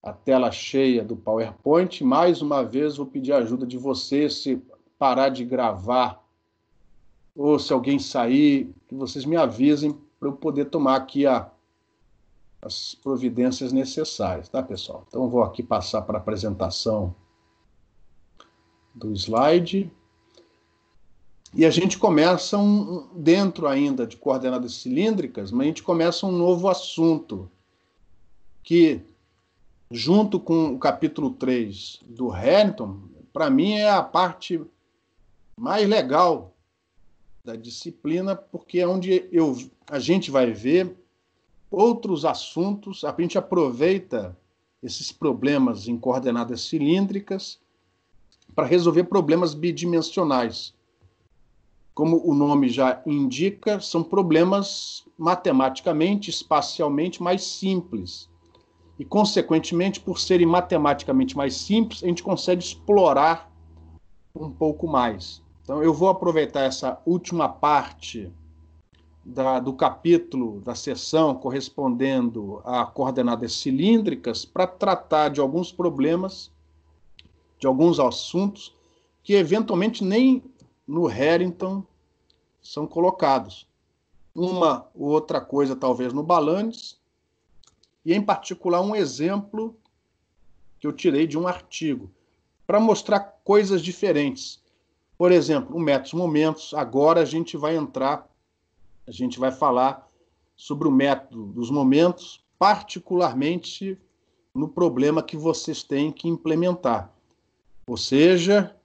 a tela cheia do PowerPoint. Mais uma vez, vou pedir a ajuda de vocês, se parar de gravar ou se alguém sair, que vocês me avisem para eu poder tomar aqui as providências necessárias, tá, pessoal? Então, eu vou aqui passar para a apresentação do slide. E a gente começa, dentro ainda de coordenadas cilíndricas, mas a gente começa um novo assunto, que, junto com o capítulo 3 do Harrington, para mim é a parte mais legal da disciplina, porque é onde a gente vai ver outros assuntos, a gente aproveita esses problemas em coordenadas cilíndricas para resolver problemas bidimensionais. Como o nome já indica, são problemas matematicamente, espacialmente mais simples. E, consequentemente, por serem matematicamente mais simples, a gente consegue explorar um pouco mais. Então, eu vou aproveitar essa última parte do capítulo, da seção correspondendo a coordenadas cilíndricas, para tratar de alguns problemas, de alguns assuntos, que eventualmente nem no Harrington são colocados. Uma ou outra coisa, talvez, no Balanis, e, em particular, um exemplo que eu tirei de um artigo, para mostrar coisas diferentes. Por exemplo, o método momentos. Agora a gente vai falar sobre o método dos momentos, particularmente no problema que vocês têm que implementar. Ou seja,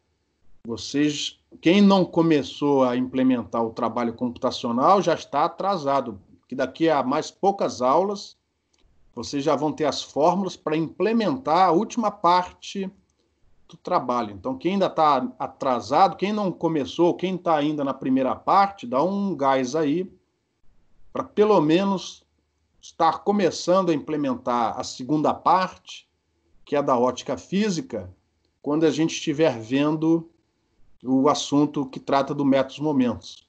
quem não começou a implementar o trabalho computacional já está atrasado, que daqui a mais poucas aulas vocês já vão ter as fórmulas para implementar a última parte do trabalho. Então, quem ainda está atrasado, quem não começou, quem está ainda na primeira parte, dá um gás aí para pelo menos estar começando a implementar a segunda parte, que é da ótica física, quando a gente estiver vendo o assunto que trata do método dos momentos.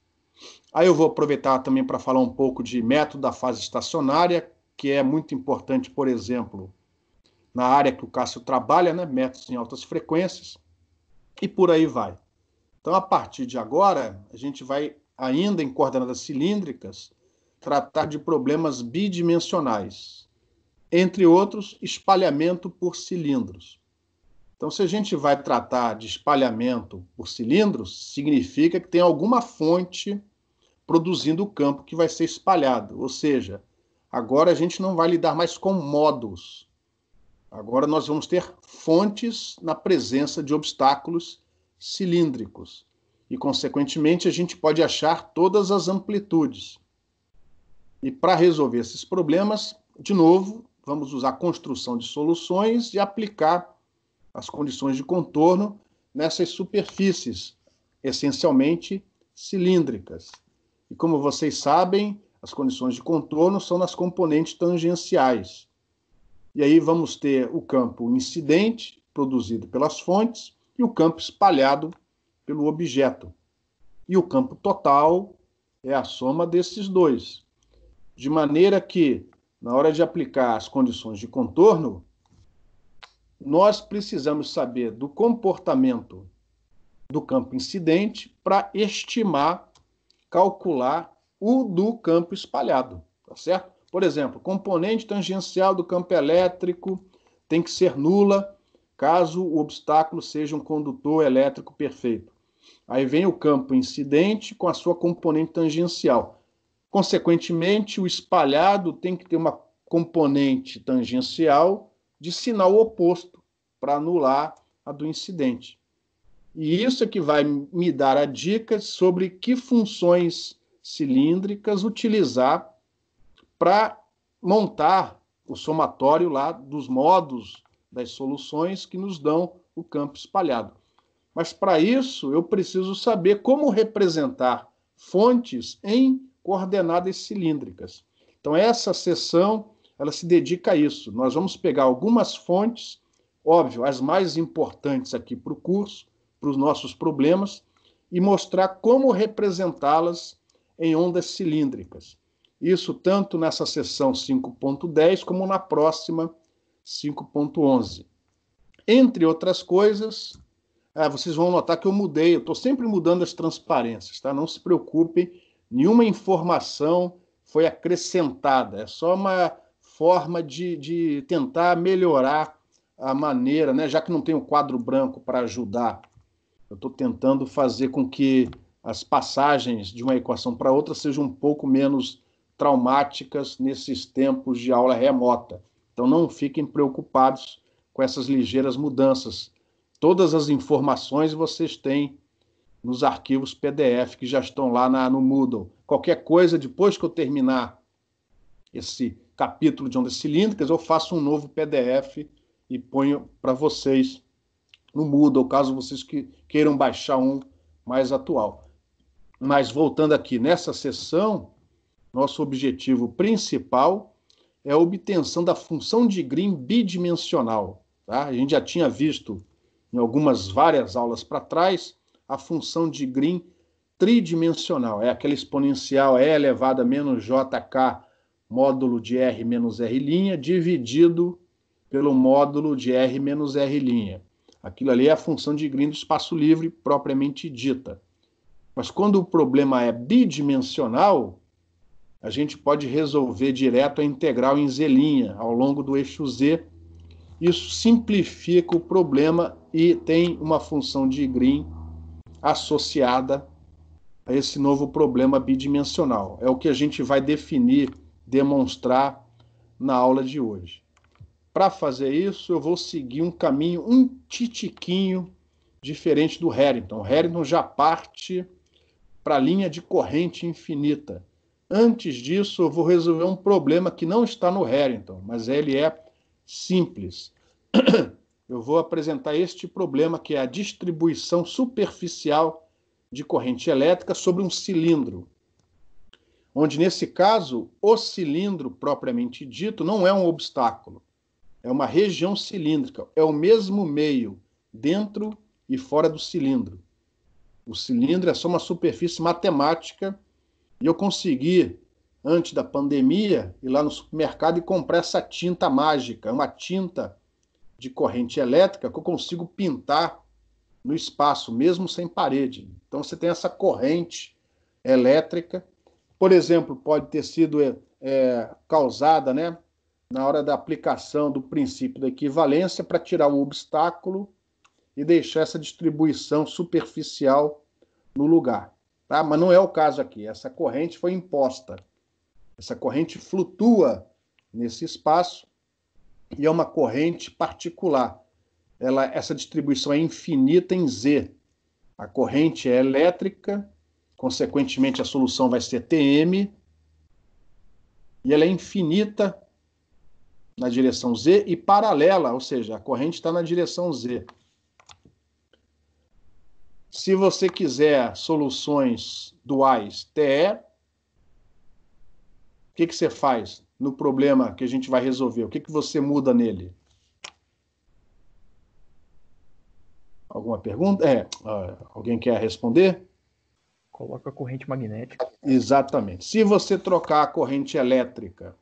Aí eu vou aproveitar também para falar um pouco de método da fase estacionária, que é muito importante, por exemplo, na área que o Cássio trabalha, né? Métodos em altas frequências, e por aí vai. Então, a partir de agora, a gente vai, ainda em coordenadas cilíndricas, tratar de problemas bidimensionais, entre outros, espalhamento por cilindros. Então, se a gente vai tratar de espalhamento por cilindros, significa que tem alguma fonte produzindo o campo que vai ser espalhado. Ou seja, agora a gente não vai lidar mais com módulos. Agora nós vamos ter fontes na presença de obstáculos cilíndricos. E, consequentemente, a gente pode achar todas as amplitudes. E para resolver esses problemas, de novo, vamos usar a construção de soluções e aplicar as condições de contorno nessas superfícies, essencialmente cilíndricas. E como vocês sabem, as condições de contorno são nas componentes tangenciais. E aí vamos ter o campo incidente, produzido pelas fontes, e o campo espalhado pelo objeto. E o campo total é a soma desses dois. De maneira que, na hora de aplicar as condições de contorno, nós precisamos saber do comportamento do campo incidente para estimar, calcular o do campo espalhado, tá certo? Por exemplo, componente tangencial do campo elétrico tem que ser nula caso o obstáculo seja um condutor elétrico perfeito. Aí vem o campo incidente com a sua componente tangencial. Consequentemente, o espalhado tem que ter uma componente tangencial de sinal oposto para anular a do incidente. E isso é que vai me dar a dica sobre que funções cilíndricas utilizar para montar o somatório lá dos modos das soluções que nos dão o campo espalhado. Mas para isso eu preciso saber como representar fontes em coordenadas cilíndricas. Então essa seção ela se dedica a isso. Nós vamos pegar algumas fontes, óbvio, as mais importantes aqui para o curso, para os nossos problemas, e mostrar como representá-las em ondas cilíndricas. Isso tanto nessa seção 5.10 como na próxima 5.11. Entre outras coisas, vocês vão notar que eu mudei, eu estou sempre mudando as transparências, tá? Não se preocupem, nenhuma informação foi acrescentada, é só uma forma de tentar melhorar a maneira, né? Já que não tem um quadro branco para ajudar, eu estou tentando fazer com que as passagens de uma equação para outra sejam um pouco menos traumáticas nesses tempos de aula remota. Então não fiquem preocupados com essas ligeiras mudanças. Todas as informações vocês têm nos arquivos PDF que já estão lá no Moodle. Qualquer coisa, depois que eu terminar esse capítulo de ondas cilíndricas, eu faço um novo PDF e ponho para vocês no Moodle, caso vocês queiram baixar um mais atual. Mas voltando aqui, nessa sessão, nosso objetivo principal é a obtenção da função de Green bidimensional. Tá? A gente já tinha visto em várias aulas para trás a função de Green tridimensional. É aquela exponencial E elevado a menos jk módulo de R menos R', dividido pelo módulo de R menos R'. Aquilo ali é a função de Green do espaço livre propriamente dita. Mas quando o problema é bidimensional, a gente pode resolver direto a integral em Z' ao longo do eixo Z. Isso simplifica o problema e tem uma função de Green associada a esse novo problema bidimensional. É o que a gente vai definir, demonstrar na aula de hoje. Para fazer isso, eu vou seguir um caminho um titiquinho diferente do Harrington. O Harrington já parte para a linha de corrente infinita. Antes disso, eu vou resolver um problema que não está no Harrington, mas ele é simples. Eu vou apresentar este problema, que é a distribuição superficial de corrente elétrica sobre um cilindro, onde, nesse caso, o cilindro propriamente dito não é um obstáculo, é uma região cilíndrica, é o mesmo meio dentro e fora do cilindro. O cilindro é só uma superfície matemática e eu consegui, antes da pandemia, ir lá no supermercado e comprar essa tinta mágica, uma tinta de corrente elétrica que eu consigo pintar no espaço, mesmo sem parede. Então você tem essa corrente elétrica, por exemplo, pode ter sido causada, né, na hora da aplicação do princípio da equivalência para tirar o obstáculo e deixar essa distribuição superficial no lugar. Tá? Mas não é o caso aqui. Essa corrente foi imposta. Essa corrente flutua nesse espaço e é uma corrente particular. Essa distribuição é infinita em Z. A corrente é elétrica, consequentemente a solução vai ser Tm, e ela é infinita na direção Z e paralela, ou seja, a corrente está na direção Z. Se você quiser soluções duais TE, o que você faz no problema que a gente vai resolver? O que você muda nele? Alguma pergunta? Alguém quer responder? Coloca a corrente magnética. Exatamente. Se você trocar a corrente elétrica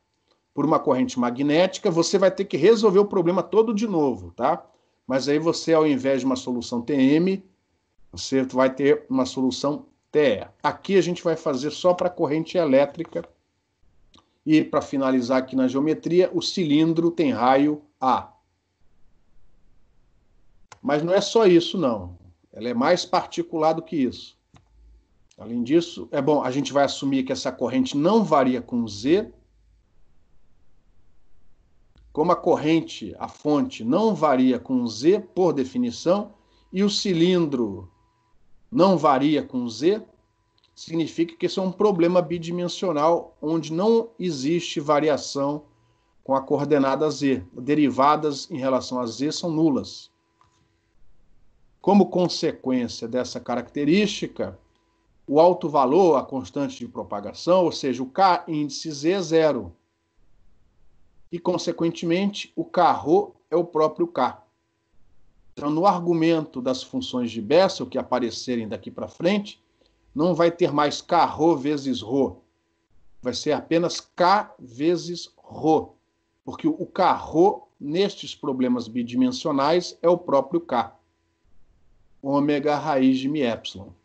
por uma corrente magnética, você vai ter que resolver o problema todo de novo, tá? Mas aí você, ao invés de uma solução TM, você vai ter uma solução TE. Aqui a gente vai fazer só para a corrente elétrica. E, para finalizar aqui na geometria, o cilindro tem raio A. Mas não é só isso, não. Ela é mais particular do que isso. Além disso, a gente vai assumir que essa corrente não varia com Z. Como a corrente, a fonte, não varia com Z, por definição, e o cilindro não varia com Z, significa que esse é um problema bidimensional onde não existe variação com a coordenada Z. Derivadas em relação a Z são nulas. Como consequência dessa característica, o alto valor, a constante de propagação, ou seja, o K índice Z é zero. E, consequentemente, o K-ρ é o próprio K. Então, no argumento das funções de Bessel que aparecerem daqui para frente, não vai ter mais K-ρ vezes ρ. Vai ser apenas K vezes ρ. Porque o K-ρ nestes problemas bidimensionais, é o próprio K. Ômega raiz de μ.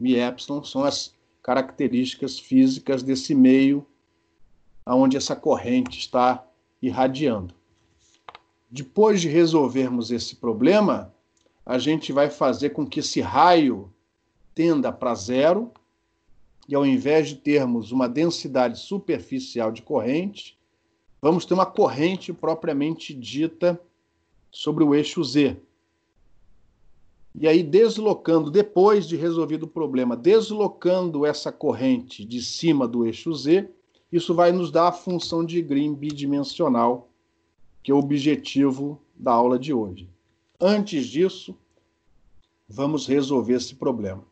μ são as características físicas desse meio onde essa corrente está irradiando. Depois de resolvermos esse problema, a gente vai fazer com que esse raio tenda para zero, e ao invés de termos uma densidade superficial de corrente, vamos ter uma corrente propriamente dita sobre o eixo Z. E aí, deslocando, depois de resolvido o problema, deslocando essa corrente de cima do eixo Z, isso vai nos dar a função de Green bidimensional, que é o objetivo da aula de hoje. Antes disso, vamos resolver esse problema.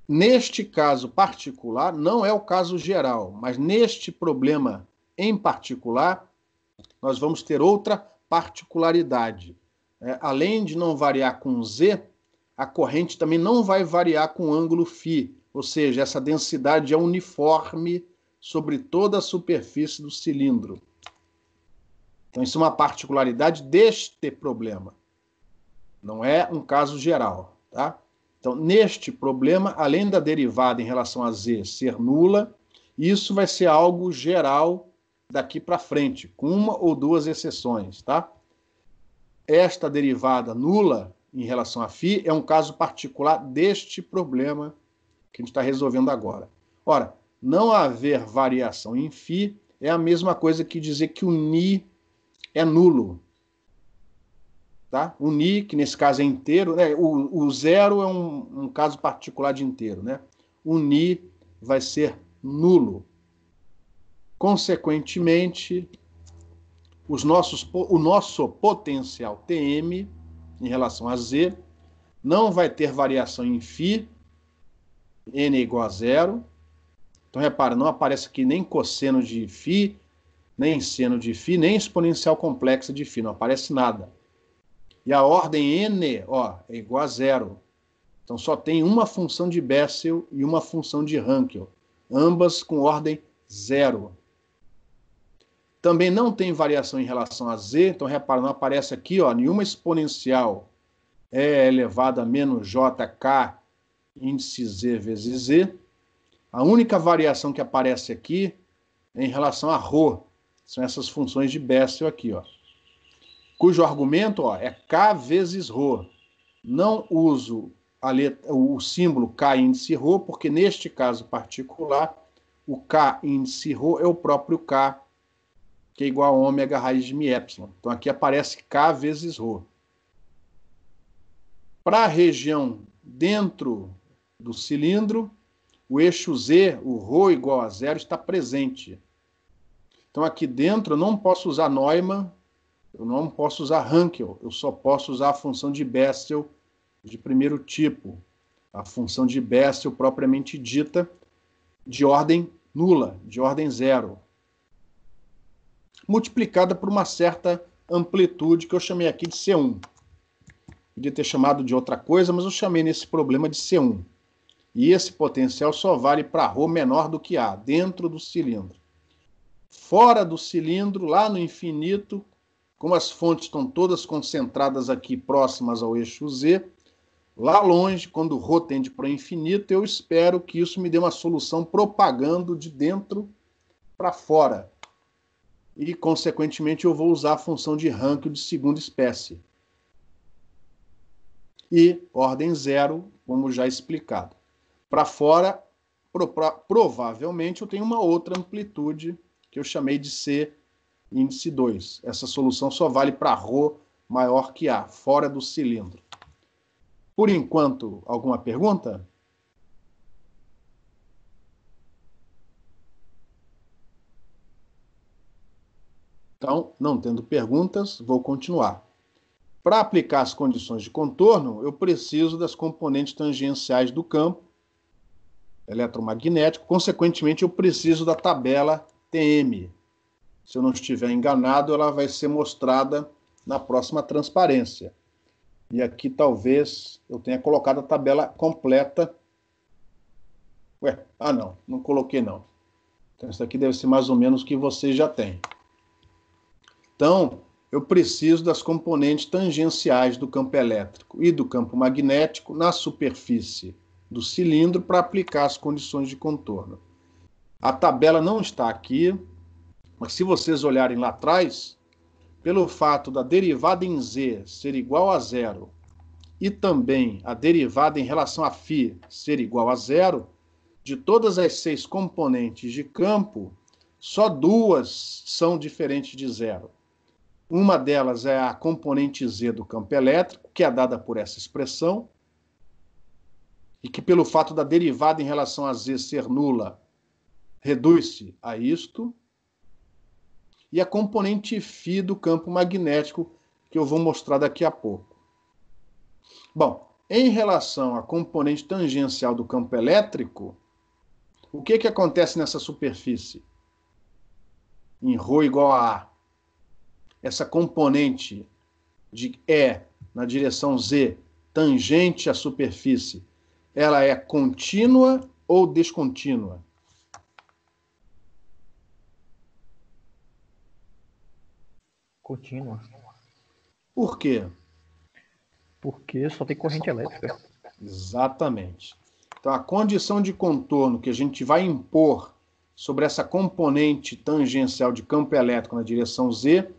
Neste caso particular, não é o caso geral, mas neste problema em particular, nós vamos ter outra particularidade. Além de não variar com Z, a corrente também não vai variar com ângulo φ, ou seja, essa densidade é uniforme sobre toda a superfície do cilindro. Então, isso é uma particularidade deste problema. Não é um caso geral, tá? Então, neste problema, além da derivada em relação a Z ser nula, isso vai ser algo geral daqui para frente, com uma ou duas exceções, tá? Esta derivada nula em relação a φ é um caso particular deste problema que a gente está resolvendo agora. Ora, não haver variação em φ é a mesma coisa que dizer que o ni é nulo. Tá? O ni, que nesse caso é inteiro, né? O zero é um caso particular de inteiro. Né? O ni vai ser nulo. Consequentemente, o nosso potencial Tm em relação a Z não vai ter variação em φ, n é igual a zero. Então, repara, não aparece aqui nem cosseno de φ, nem seno de φ, nem exponencial complexa de φ, não aparece nada. E a ordem n, ó, é igual a zero. Então, só tem uma função de Bessel e uma função de Hankel, ambas com ordem zero. Também não tem variação em relação a Z, então, repara, não aparece aqui, ó, nenhuma exponencial E elevado a menos jk índice Z vezes Z. A única variação que aparece aqui é em relação a ρ. São essas funções de Bessel aqui, ó. Cujo argumento, ó, é K vezes ρ. Não uso o símbolo K índice ρ, porque neste caso particular, o K índice ρ é o próprio K, que é igual a ômega raiz de μ. Então aqui aparece K vezes ρ. Para a região dentro do cilindro, o eixo Z, o ρ igual a zero, está presente. Então aqui dentro eu não posso usar Neumann, eu não posso usar Hankel, eu só posso usar a função de Bessel de primeiro tipo, a função de Bessel propriamente dita, de ordem nula, de ordem zero, multiplicada por uma certa amplitude que eu chamei aqui de C1. Podia ter chamado de outra coisa, mas eu chamei nesse problema de C1. E esse potencial só vale para ρ menor do que A, dentro do cilindro. Fora do cilindro, lá no infinito, como as fontes estão todas concentradas aqui próximas ao eixo Z, lá longe, quando ρ tende para o infinito, eu espero que isso me dê uma solução propagando de dentro para fora. E, consequentemente, eu vou usar a função de Hankel de segunda espécie. E ordem zero, como já explicado. Para fora, provavelmente, eu tenho uma outra amplitude que eu chamei de C índice 2. Essa solução só vale para ρ maior que A, fora do cilindro. Por enquanto, alguma pergunta? Então, não tendo perguntas, vou continuar. Para aplicar as condições de contorno, eu preciso das componentes tangenciais do campo eletromagnético. Consequentemente, eu preciso da tabela TM. Se eu não estiver enganado, ela vai ser mostrada na próxima transparência. E aqui talvez eu tenha colocado a tabela completa. Não coloquei não. Então isso aqui deve ser mais ou menos o que vocês já têm. Então, eu preciso das componentes tangenciais do campo elétrico e do campo magnético na superfície do cilindro para aplicar as condições de contorno. A tabela não está aqui, mas se vocês olharem lá atrás, pelo fato da derivada em Z ser igual a zero e também a derivada em relação a φ ser igual a zero, de todas as 6 componentes de campo, só 2 são diferentes de zero. Uma delas é a componente Z do campo elétrico, que é dada por essa expressão, e que pelo fato da derivada em relação a Z ser nula, reduz-se a isto. E a componente φ do campo magnético, que eu vou mostrar daqui a pouco. Bom, em relação à componente tangencial do campo elétrico, o que acontece nessa superfície? Em ρ igual a A. Essa componente de E na direção Z, tangente à superfície, ela é contínua ou descontínua? Contínua. Por quê? Porque só tem corrente elétrica. Exatamente. Então, a condição de contorno que a gente vai impor sobre essa componente tangencial de campo elétrico na direção Z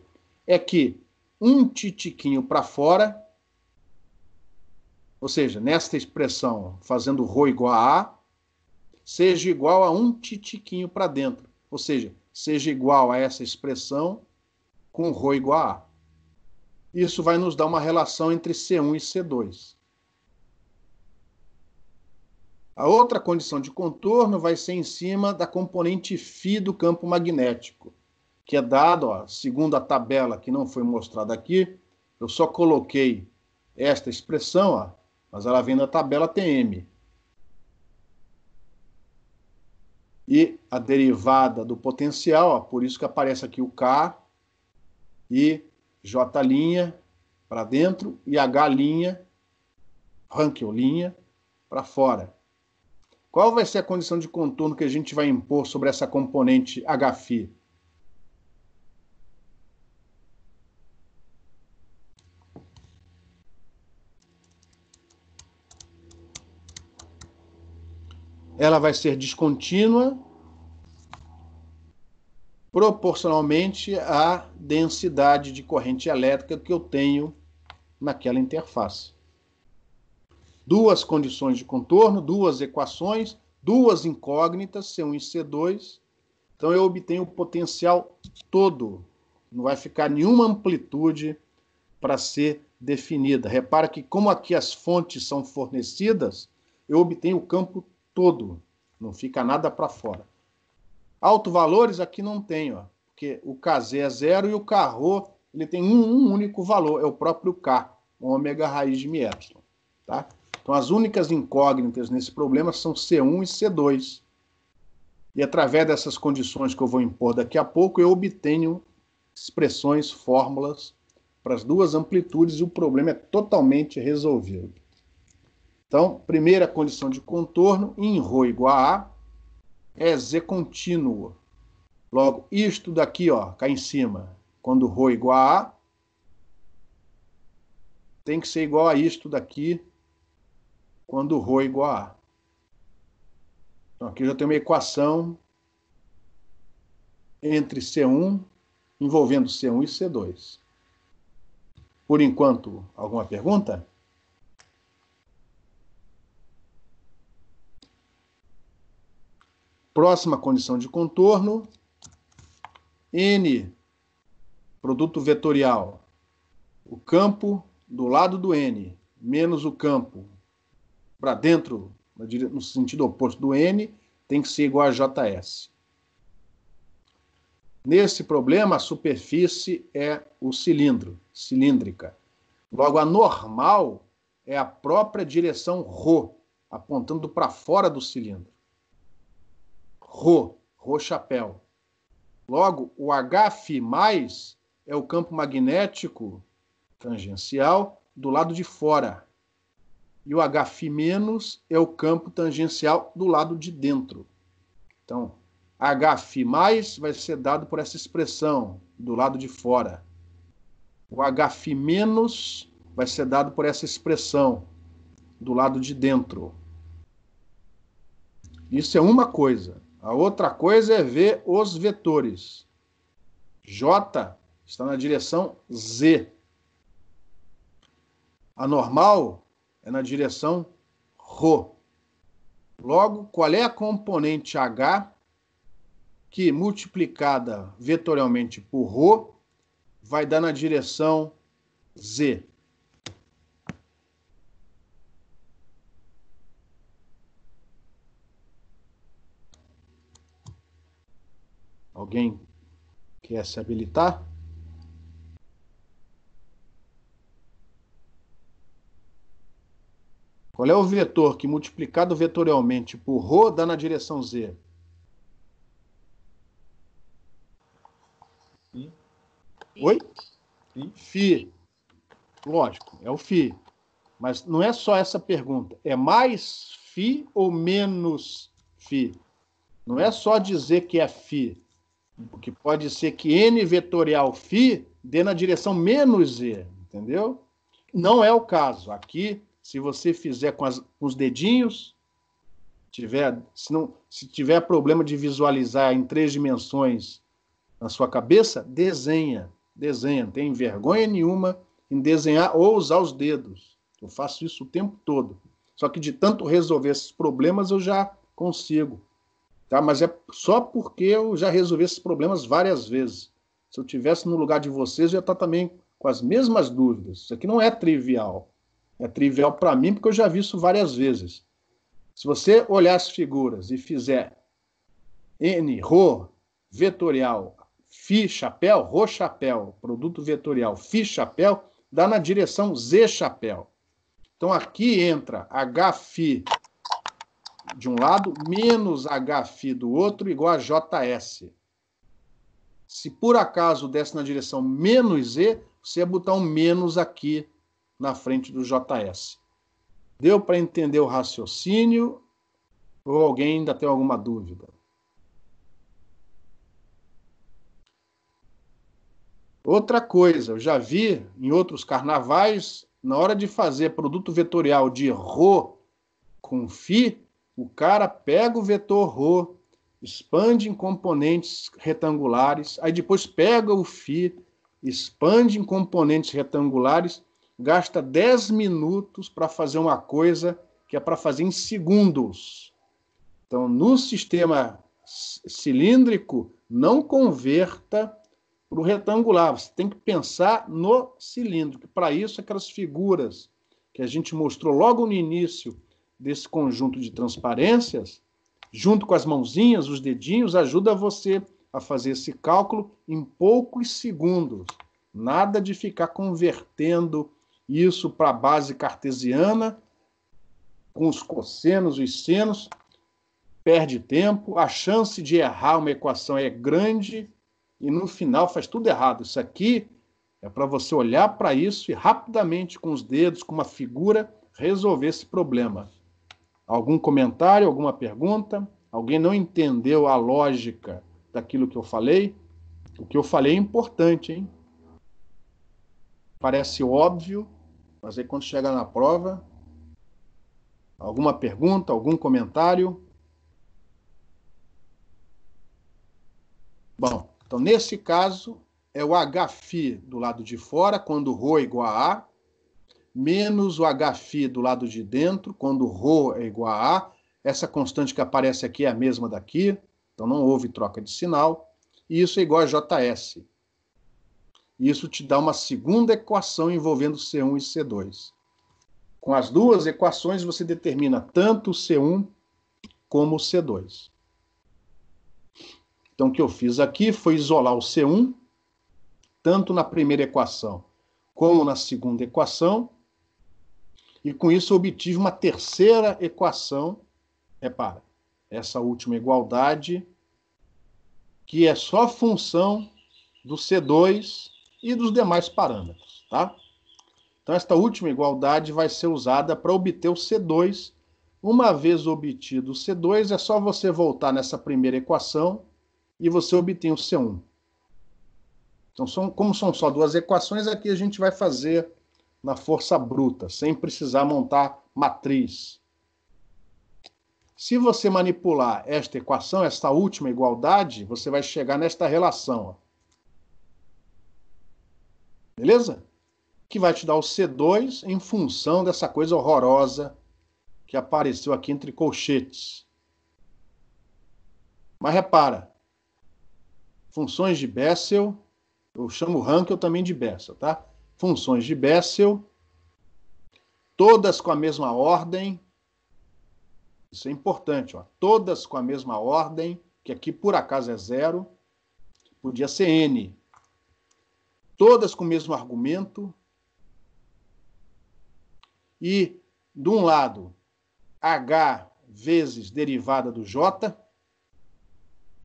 é que um titiquinho para fora, ou seja, nesta expressão, fazendo ρ igual a A, seja igual a um titiquinho para dentro. Ou seja, seja igual a essa expressão com ρ igual a A. Isso vai nos dar uma relação entre C1 e C2. A outra condição de contorno vai ser em cima da componente φ do campo magnético, que é dado, ó, segundo a tabela que não foi mostrada aqui, eu só coloquei esta expressão, ó, mas ela vem na tabela TM. E a derivada do potencial, ó, por isso que aparece aqui o K e J' para dentro e H', Hankel' para fora. Qual vai ser a condição de contorno que a gente vai impor sobre essa componente Hφ? Ela vai ser descontínua proporcionalmente à densidade de corrente elétrica que eu tenho naquela interface. 2 condições de contorno, 2 equações, 2 incógnitas, C1 e C2. Então eu obtenho o potencial todo. Não vai ficar nenhuma amplitude para ser definida. Repara que como aqui as fontes são fornecidas, eu obtenho o campo todo. Não fica nada para fora. Autovalores aqui não tem, ó, porque o Kz é 0 e o Kρ ele tem um único valor, é o próprio K, ômega raiz de μ. Tá? Então, as únicas incógnitas nesse problema são C1 e C2. E através dessas condições que eu vou impor daqui a pouco, eu obtenho expressões, fórmulas para as 2 amplitudes e o problema é totalmente resolvido. Então, primeira condição de contorno, em ρ igual a A, é Z contínuo. Logo, isto daqui, ó, cá em cima, quando ρ igual a A, tem que ser igual a isto daqui, quando ρ igual a A. Então, aqui eu já tenho uma equação entre C1, envolvendo C1 e C2. Por enquanto, alguma pergunta? Próxima condição de contorno, N, produto vetorial. O campo do lado do N, menos o campo para dentro, no sentido oposto do N, tem que ser igual a JS. Nesse problema, a superfície é o cilindro, cilíndrica. Logo, a normal é a própria direção ρ, apontando para fora do cilindro. ρ chapéu. Logo, o Hφ+ é o campo magnético tangencial do lado de fora. E o Hφ- é o campo tangencial do lado de dentro. Então, Hφ+ vai ser dado por essa expressão, do lado de fora. O Hφ menos vai ser dado por essa expressão do lado de dentro. Isso é uma coisa. A outra coisa é ver os vetores. J está na direção Z. A normal é na direção ρ. Logo, qual é a componente H que, multiplicada vetorialmente por ρ, vai dar na direção Z? Alguém quer se habilitar? Qual é o vetor que, multiplicado vetorialmente por ρ, dá na direção Z? Φ. Oi? Φ. Φ. Lógico, é o Φ. Mas não é só essa pergunta. É mais Φ ou menos Φ? Não é só dizer que é Φ. Porque pode ser que N vetorial Φ dê na direção menos Z. Entendeu? Não é o caso. Aqui, se você fizer com os dedinhos, se tiver problema de visualizar em 3 dimensões na sua cabeça, desenha. Desenha. Não tem vergonha nenhuma em desenhar ou usar os dedos. Eu faço isso o tempo todo. Só que de tanto resolver esses problemas, eu já consigo. Tá? Mas é só porque eu já resolvi esses problemas várias vezes. Se eu estivesse no lugar de vocês, eu ia estar também com as mesmas dúvidas. Isso aqui não é trivial. É trivial para mim porque eu já vi isso várias vezes. Se você olhar as figuras e fizer N, ρ, vetorial, Φ, chapéu, ρ, chapéu, produto vetorial, Φ, chapéu, dá na direção Z, chapéu. Então aqui entra Hφ de um lado menos Hφ do outro igual a JS. Se por acaso desse na direção menos Z, você ia botar um menos aqui na frente do JS. Deu para entender o raciocínio? Ou alguém ainda tem alguma dúvida? Outra coisa, eu já vi em outros carnavais, na hora de fazer produto vetorial de ρ com Φ, o cara pega o vetor ρ, expande em componentes retangulares, aí depois pega o Φ, expande em componentes retangulares, gasta 10 minutos para fazer uma coisa que é para fazer em segundos. Então, no sistema cilíndrico, não converta para o retangular. Você tem que pensar no cilíndrico. Para isso, aquelas figuras que a gente mostrou logo no início desse conjunto de transparências, junto com as mãozinhas, os dedinhos, ajuda você a fazer esse cálculo em poucos segundos. Nada de ficar convertendo isso para a base cartesiana, com os cossenos, os senos, perde tempo, a chance de errar uma equação é grande e no final faz tudo errado. Isso aqui é para você olhar para isso e rapidamente, com os dedos, com uma figura, resolver esse problema. Algum comentário, alguma pergunta? Alguém não entendeu a lógica daquilo que eu falei? O que eu falei é importante, hein? Parece óbvio, mas aí quando chega na prova, alguma pergunta, algum comentário? Bom, então nesse caso é o Hφ do lado de fora, quando ρ é igual a A, menos o Hφ do lado de dentro, quando ρ é igual a A. Essa constante que aparece aqui é a mesma daqui, então não houve troca de sinal. E isso é igual a JS. Isso te dá uma segunda equação envolvendo C1 e C2. Com as duas equações, você determina tanto o C1 como o C2. Então, o que eu fiz aqui foi isolar o C1, tanto na primeira equação como na segunda equação, e com isso eu obtive uma terceira equação. Repara, essa última igualdade, que é só função do C2 e dos demais parâmetros, tá? Então, esta última igualdade vai ser usada para obter o C2. Uma vez obtido o C2, é só você voltar nessa primeira equação e você obtém o C1. Então, como são só duas equações, aqui a gente vai fazer na força bruta, sem precisar montar matriz. Se você manipular esta equação, esta última igualdade, você vai chegar nesta relação. Ó. Beleza? Que vai te dar o C2 em função dessa coisa horrorosa que apareceu aqui entre colchetes. Mas repara, funções de Bessel, eu chamo Hankel também de Bessel, tá? Funções de Bessel, todas com a mesma ordem. Isso é importante, ó. Todas com a mesma ordem, que aqui por acaso é 0, podia ser N. Todas com o mesmo argumento. E, de um lado, H vezes derivada do J,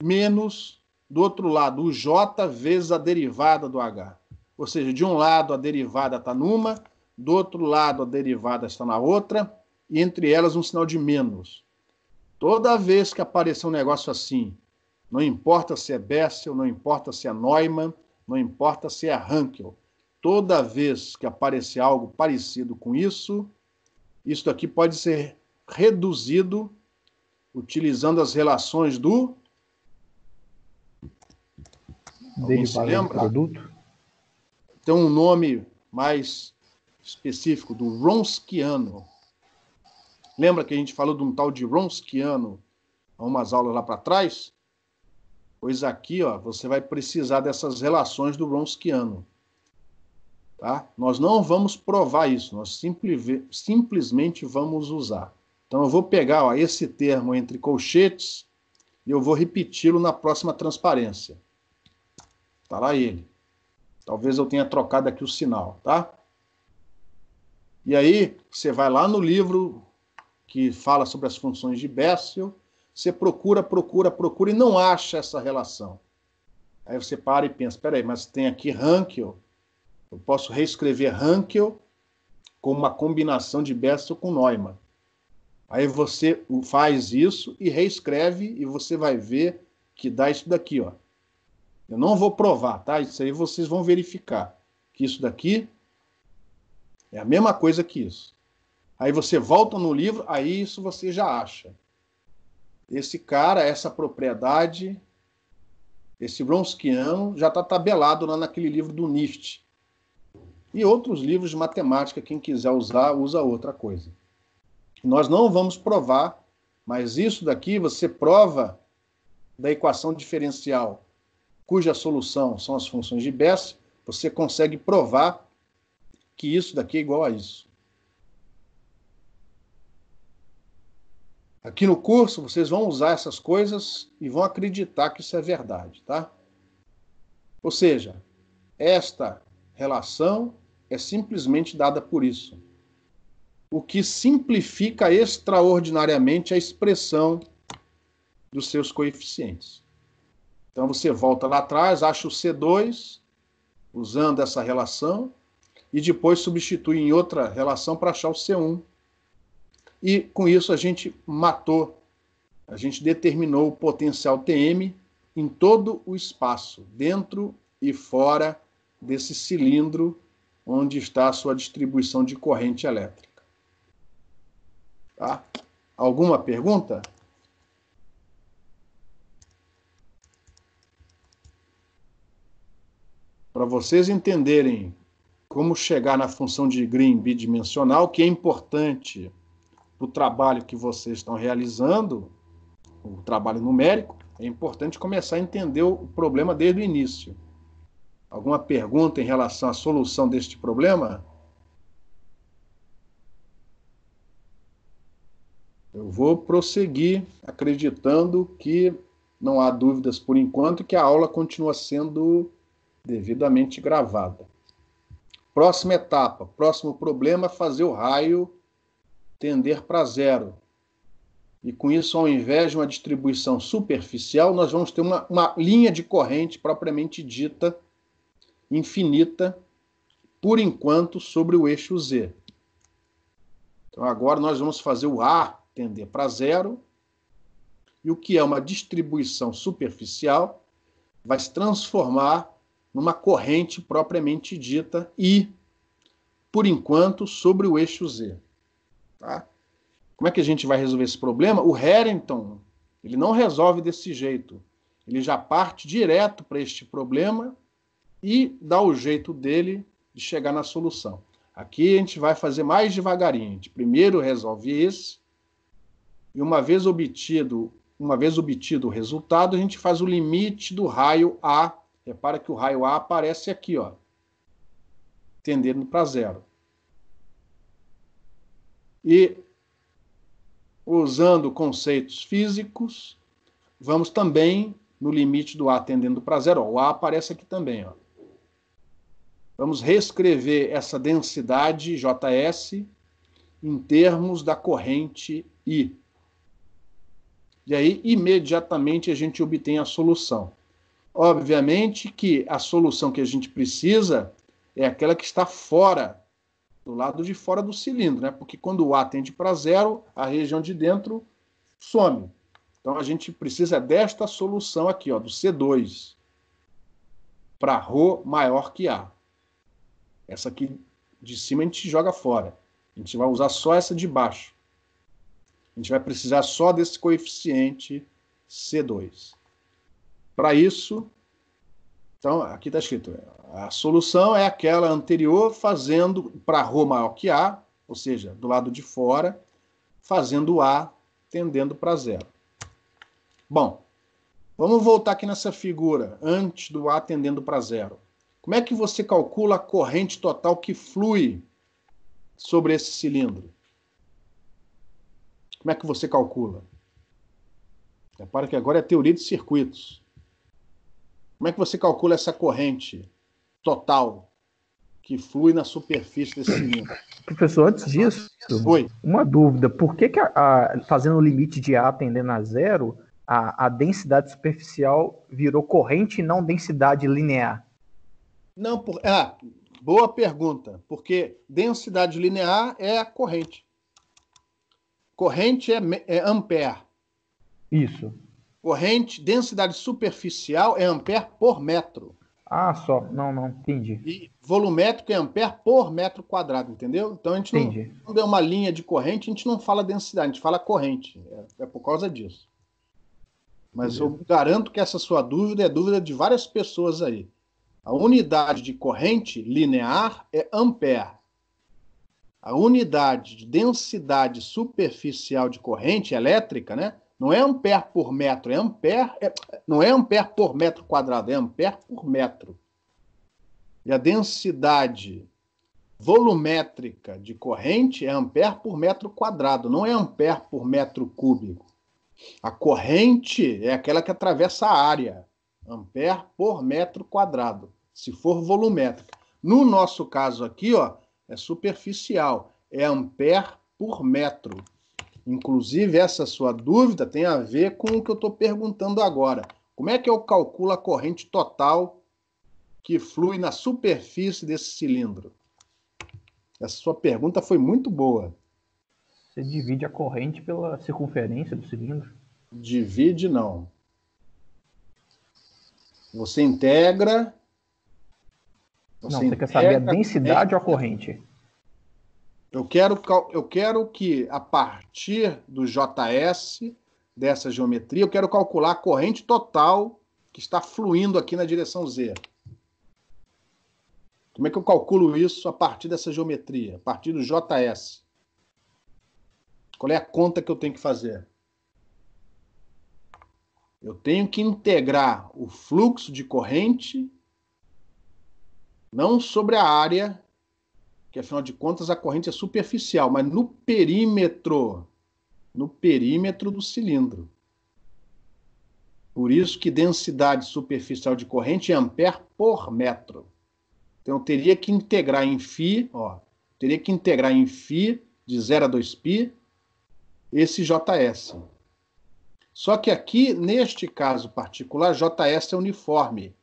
menos, do outro lado, o J vezes a derivada do H. Ou seja, de um lado a derivada está numa, do outro lado a derivada está na outra, e entre elas um sinal de menos. Toda vez que aparecer um negócio assim, não importa se é Bessel, não importa se é Neumann, não importa se é Hankel, toda vez que aparecer algo parecido com isso, isso daqui pode ser reduzido utilizando as relações do... Derivada do produto. Tem um nome mais específico, do Wronskiano. Lembra que a gente falou de um tal de Wronskiano há umas aulas lá para trás? Pois aqui, ó, você vai precisar dessas relações do Wronskiano. Tá? Nós não vamos provar isso, nós simplesmente vamos usar. Então eu vou pegar, ó, esse termo entre colchetes e eu vou repeti-lo na próxima transparência. Está lá ele. Talvez eu tenha trocado aqui o sinal, tá? E aí, você vai lá no livro que fala sobre as funções de Bessel, você procura e não acha essa relação. Aí você para e pensa, espera aí, mas tem aqui Hankel, eu posso reescrever Hankel como uma combinação de Bessel com Neumann. Aí você faz isso e reescreve e você vai ver que dá isso daqui, ó. Eu não vou provar, tá? Isso aí vocês vão verificar. Que isso daqui é a mesma coisa que isso. Aí você volta no livro, aí isso você já acha. Esse cara, essa propriedade, esse Wronskiano, já está tabelado lá naquele livro do NIST. E outros livros de matemática, quem quiser usar, usa outra coisa. Nós não vamos provar, mas isso daqui você prova da equação diferencial, cuja solução são as funções de Bessel, você consegue provar que isso daqui é igual a isso. Aqui no curso, vocês vão usar essas coisas e vão acreditar que isso é verdade, tá? Ou seja, esta relação é simplesmente dada por isso. O que simplifica extraordinariamente a expressão dos seus coeficientes. Então você volta lá atrás, acha o C2, usando essa relação, e depois substitui em outra relação para achar o C1. E com isso a gente matou, a gente determinou o potencial Tm em todo o espaço, dentro e fora desse cilindro onde está a sua distribuição de corrente elétrica. Tá? Alguma pergunta? Para vocês entenderem como chegar na função de Green bidimensional, que é importante para o trabalho que vocês estão realizando, o trabalho numérico, é importante começar a entender o problema desde o início. Alguma pergunta em relação à solução deste problema? Eu vou prosseguir acreditando que não há dúvidas por enquanto e que a aula continua sendo devidamente gravada. Próxima etapa, próximo problema, fazer o raio tender para zero. E com isso, ao invés de uma distribuição superficial, nós vamos ter uma linha de corrente propriamente dita, infinita, por enquanto, sobre o eixo Z. Então agora nós vamos fazer o A tender para zero, e o que é uma distribuição superficial vai se transformar numa corrente propriamente dita e, por enquanto, sobre o eixo Z. Tá? Como é que a gente vai resolver esse problema? O Harrington, ele não resolve desse jeito. Ele já parte direto para este problema e dá o jeito dele de chegar na solução. Aqui a gente vai fazer mais devagarinho. A gente primeiro resolve esse, e uma vez obtido o resultado, a gente faz o limite do raio A. Repara que o raio A aparece aqui, ó, tendendo para zero. E, usando conceitos físicos, vamos também no limite do A tendendo para zero. Ó, o A aparece aqui também, ó. Vamos reescrever essa densidade JS em termos da corrente I. E aí, imediatamente, a gente obtém a solução. Obviamente que a solução que a gente precisa é aquela que está fora, do lado de fora do cilindro, né? Porque quando o A tende para zero, a região de dentro some. Então, a gente precisa desta solução aqui, ó, do C2, para ρ maior que A. Essa aqui de cima a gente joga fora. A gente vai usar só essa de baixo. A gente vai precisar só desse coeficiente C2. Para isso, então, aqui está escrito, a solução é aquela anterior fazendo para ρ maior que A, ou seja, do lado de fora, fazendo A tendendo para zero. Bom, vamos voltar aqui nessa figura, antes do A tendendo para zero. Como é que você calcula a corrente total que flui sobre esse cilindro? Como é que você calcula? Repara que agora é teoria de circuitos. Como é que você calcula essa corrente total que flui na superfície desse cilindro? Professor, antes disso, Oi. Uma dúvida. Por que, fazendo o limite de A tendendo a zero, a densidade superficial virou corrente e não densidade linear? Não, boa pergunta. Porque densidade linear é a corrente. Corrente é ampere. Isso. Corrente, densidade superficial é ampere por metro. Ah, só. Não, entendi. E volumétrico é ampere por metro quadrado, entendeu? Então a gente não deu uma linha de corrente, a gente não fala densidade, a gente fala corrente. É por causa disso. Mas eu garanto que essa sua dúvida é dúvida de várias pessoas aí. A unidade de corrente linear é ampere. A unidade de densidade superficial de corrente elétrica, né? Não é ampere por metro, não é ampere por metro quadrado, é ampere por metro. E a densidade volumétrica de corrente é ampere por metro quadrado, não é ampere por metro cúbico. A corrente é aquela que atravessa a área, ampere por metro quadrado, se for volumétrica. No nosso caso aqui, ó, é superficial, é ampere por metro. Inclusive, essa sua dúvida tem a ver com o que eu estou perguntando agora. Como é que eu calculo a corrente total que flui na superfície desse cilindro? Essa sua pergunta foi muito boa. Você divide a corrente pela circunferência do cilindro? Divide, não. Você integra... Você quer saber a densidade ou a corrente? Eu quero que, a partir do JS, dessa geometria, eu quero calcular a corrente total que está fluindo aqui na direção Z. Como é que eu calculo isso a partir dessa geometria, a partir do JS? Qual é a conta que eu tenho que fazer? Eu tenho que integrar o fluxo de corrente, não sobre a área, que afinal de contas a corrente é superficial, mas no perímetro do cilindro. Por isso que densidade superficial de corrente é ampere por metro. Então eu teria que integrar em φ, de 0 a 2π, esse JS. Só que aqui, neste caso particular, JS é uniforme.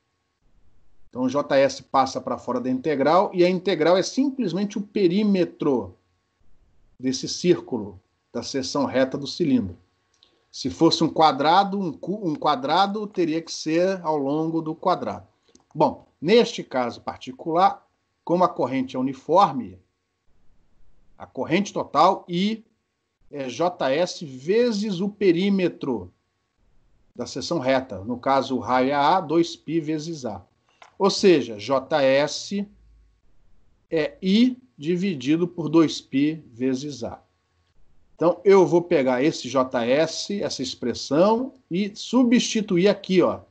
Então, o JS passa para fora da integral, e a integral é simplesmente o perímetro desse círculo, da seção reta do cilindro. Se fosse um quadrado, um quadrado teria que ser ao longo do quadrado. Bom, Neste caso particular, como a corrente é uniforme, a corrente total I é JS vezes o perímetro da seção reta. No caso, o raio é A, 2π vezes A. Ou seja, JS é I dividido por 2π vezes A. Então, eu vou pegar esse JS, essa expressão, e substituir aqui, ó.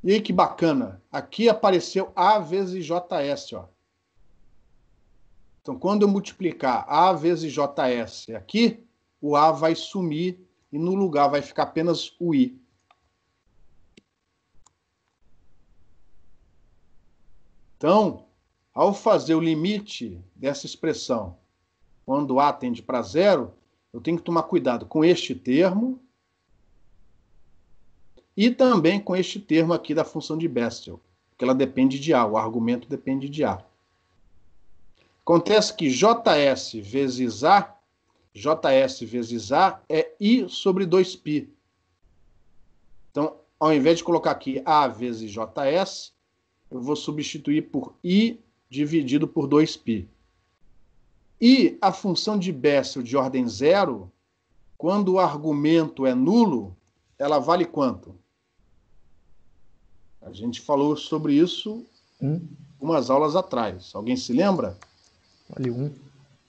E aí que bacana, aqui apareceu A vezes JS, ó. Então, quando eu multiplicar A vezes JS aqui, o A vai sumir e no lugar vai ficar apenas o I. Então, ao fazer o limite dessa expressão, quando A tende para zero, eu tenho que tomar cuidado com este termo e também com este termo aqui da função de Bessel, porque ela depende de A, o argumento depende de A. Acontece que JS vezes A é I sobre 2π. Então, ao invés de colocar aqui A vezes JS, eu vou substituir por I dividido por 2π. E a função de Bessel de ordem zero, quando o argumento é nulo, ela vale quanto? A gente falou sobre isso umas aulas atrás. Alguém se lembra? Vale 1.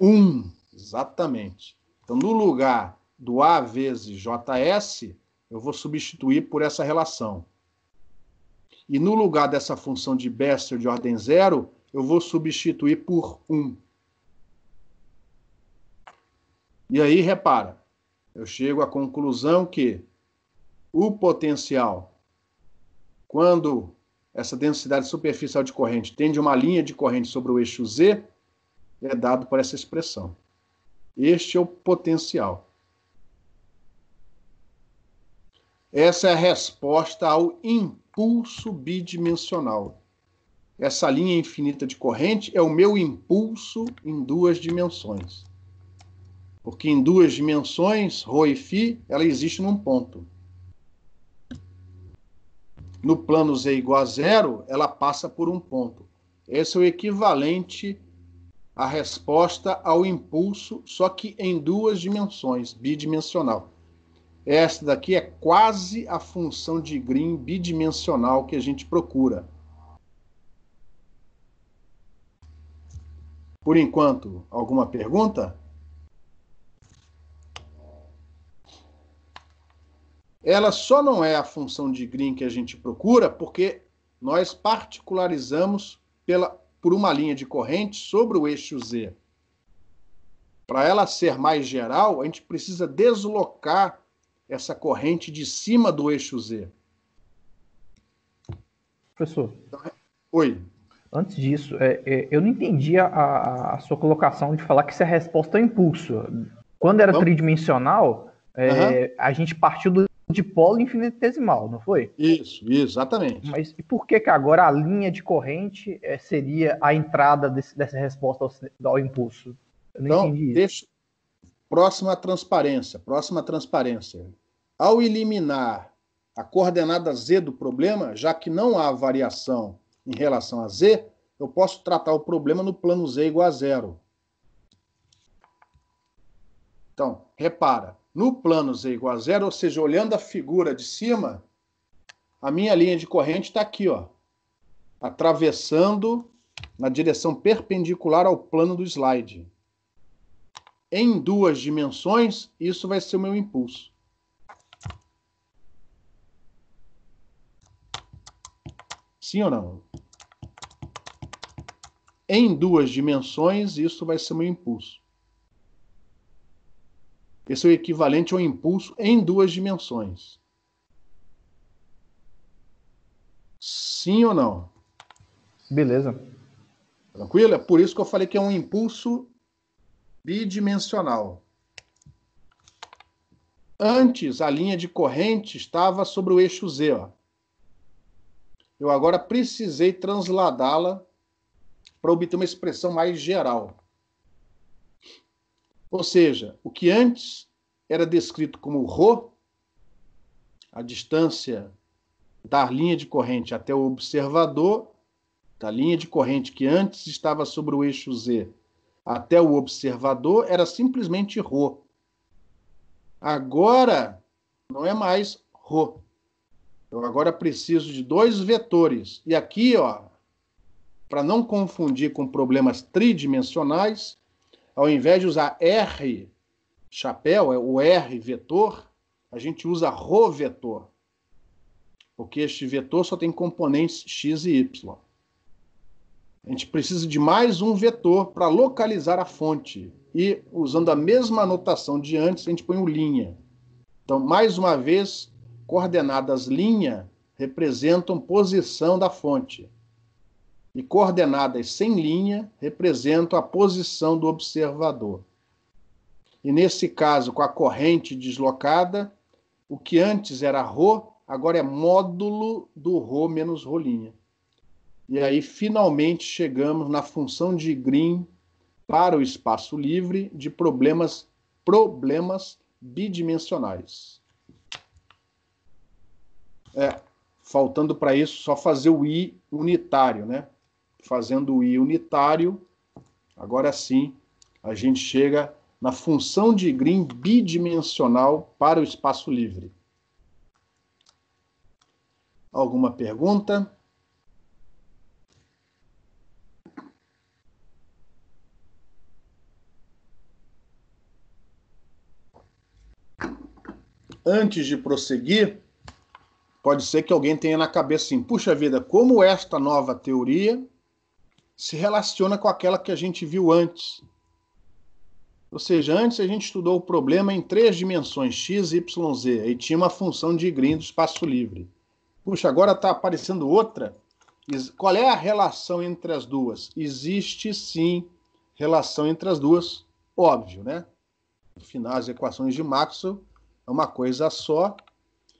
1, exatamente. Então, no lugar do A vezes JS, eu vou substituir por essa relação. E no lugar dessa função de Bessel de ordem zero, eu vou substituir por 1. E aí, repara, eu chego à conclusão que o potencial, quando essa densidade superficial de corrente tende uma linha de corrente sobre o eixo Z, é dado por essa expressão. Este é o potencial. Essa é a resposta ao impulso bidimensional. Essa linha infinita de corrente é o meu impulso em duas dimensões. Porque em duas dimensões, ρ e φ, ela existe num ponto. No plano Z igual a zero, ela passa por um ponto. Esse é o equivalente à resposta ao impulso, só que em duas dimensões, bidimensional. Esta daqui é quase a função de Green bidimensional que a gente procura. Por enquanto, alguma pergunta? Ela só não é a função de Green que a gente procura porque nós particularizamos por uma linha de corrente sobre o eixo Z. Para ela ser mais geral, a gente precisa deslocar essa corrente de cima do eixo Z. Professor. Oi. Antes disso, eu não entendi a sua colocação de falar que isso é resposta ao impulso. Quando era tridimensional, a gente partiu do dipolo infinitesimal, não foi? Isso, exatamente. Mas e por que agora a linha de corrente seria a entrada dessa resposta ao impulso? Eu não entendi isso. Próxima transparência. Ao eliminar a coordenada Z do problema, já que não há variação em relação a Z, eu posso tratar o problema no plano Z igual a zero. Então, repara, no plano Z igual a zero, ou seja, olhando a figura de cima, a minha linha de corrente está aqui, ó, atravessando na direção perpendicular ao plano do slide. Em duas dimensões, isso vai ser o meu impulso. Sim ou não? Em duas dimensões, isso vai ser o meu impulso. Esse é o equivalente ao impulso em duas dimensões. Sim ou não? Beleza. Tranquilo? É por isso que eu falei que é um impulso bidimensional. Antes, a linha de corrente estava sobre o eixo Z. Ó. Eu agora precisei transladá-la para obter uma expressão mais geral. Ou seja, o que antes era descrito como ρ, a distância da linha de corrente até o observador, da linha de corrente que antes estava sobre o eixo Z até o observador, era simplesmente ρ. Agora, não é mais ρ. Eu agora preciso de dois vetores. E aqui, ó, para não confundir com problemas tridimensionais, ao invés de usar R chapéu, o R vetor, a gente usa ρ vetor. Porque este vetor só tem componentes x e y. A gente precisa de mais um vetor para localizar a fonte. E, usando a mesma anotação de antes, a gente põe o linha. Então, mais uma vez, coordenadas linha representam posição da fonte. E coordenadas sem linha representam a posição do observador. E nesse caso, com a corrente deslocada, o que antes era ρ, agora é módulo do ρ menos ρ'. E aí, finalmente, chegamos na função de Green para o espaço livre de problemas bidimensionais. Faltando para isso só fazer o I unitário, né? Fazendo o I unitário, agora sim, a gente chega na função de Green bidimensional para o espaço livre. Alguma pergunta? Antes de prosseguir, pode ser que alguém tenha na cabeça assim, puxa vida, como esta nova teoria se relaciona com aquela que a gente viu antes? Ou seja, antes a gente estudou o problema em 3 dimensões, x, y, z, e tinha uma função de Green do espaço livre. Puxa, agora está aparecendo outra. Qual é a relação entre as duas? Existe sim relação entre as duas, óbvio, né? Afinal, as equações de Maxwell é uma coisa só,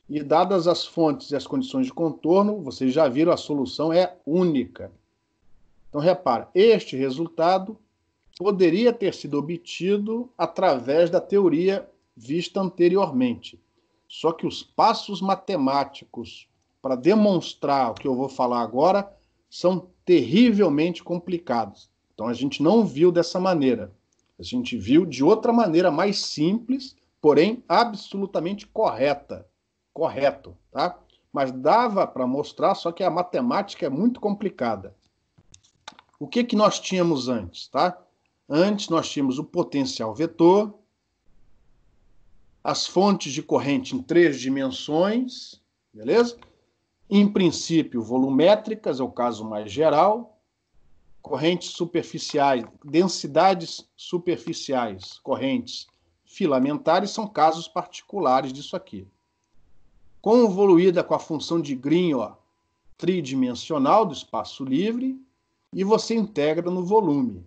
e dadas as fontes e as condições de contorno, vocês já viram, a solução é única. Então, repara, este resultado poderia ter sido obtido através da teoria vista anteriormente. Só que os passos matemáticos para demonstrar o que eu vou falar agora são terrivelmente complicados. Então, a gente não viu dessa maneira. A gente viu de outra maneira mais simples, porém absolutamente correta. Correto, tá? Mas dava para mostrar, só que a matemática é muito complicada. O que nós tínhamos antes, tá? Antes nós tínhamos o potencial vetor, as fontes de corrente em 3 dimensões, beleza? Em princípio, volumétricas, é o caso mais geral, correntes superficiais, densidades superficiais, correntes filamentares são casos particulares disso aqui. Convoluída com a função de Green, ó, tridimensional do espaço livre, e você integra no volume.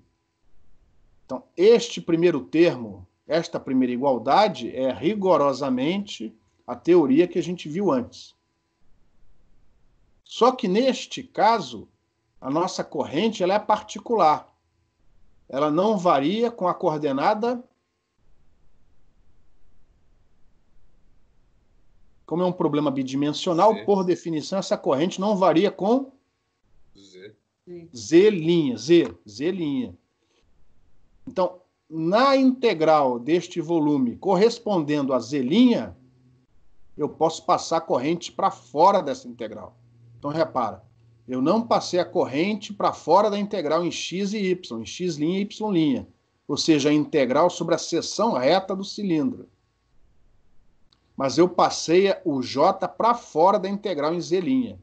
Então, este primeiro termo, esta primeira igualdade, é rigorosamente a teoria que a gente viu antes. Só que, neste caso, a nossa corrente ela é particular. Ela não varia com a coordenada. Como é um problema bidimensional, Z. Por definição, essa corrente não varia com Z. Z'. Então, na integral deste volume correspondendo a Z', eu posso passar a corrente para fora dessa integral. Então, repara, eu não passei a corrente para fora da integral em x e y, em x' e y', ou seja, a integral sobre a seção reta do cilindro. Mas eu passei o J para fora da integral em Z'.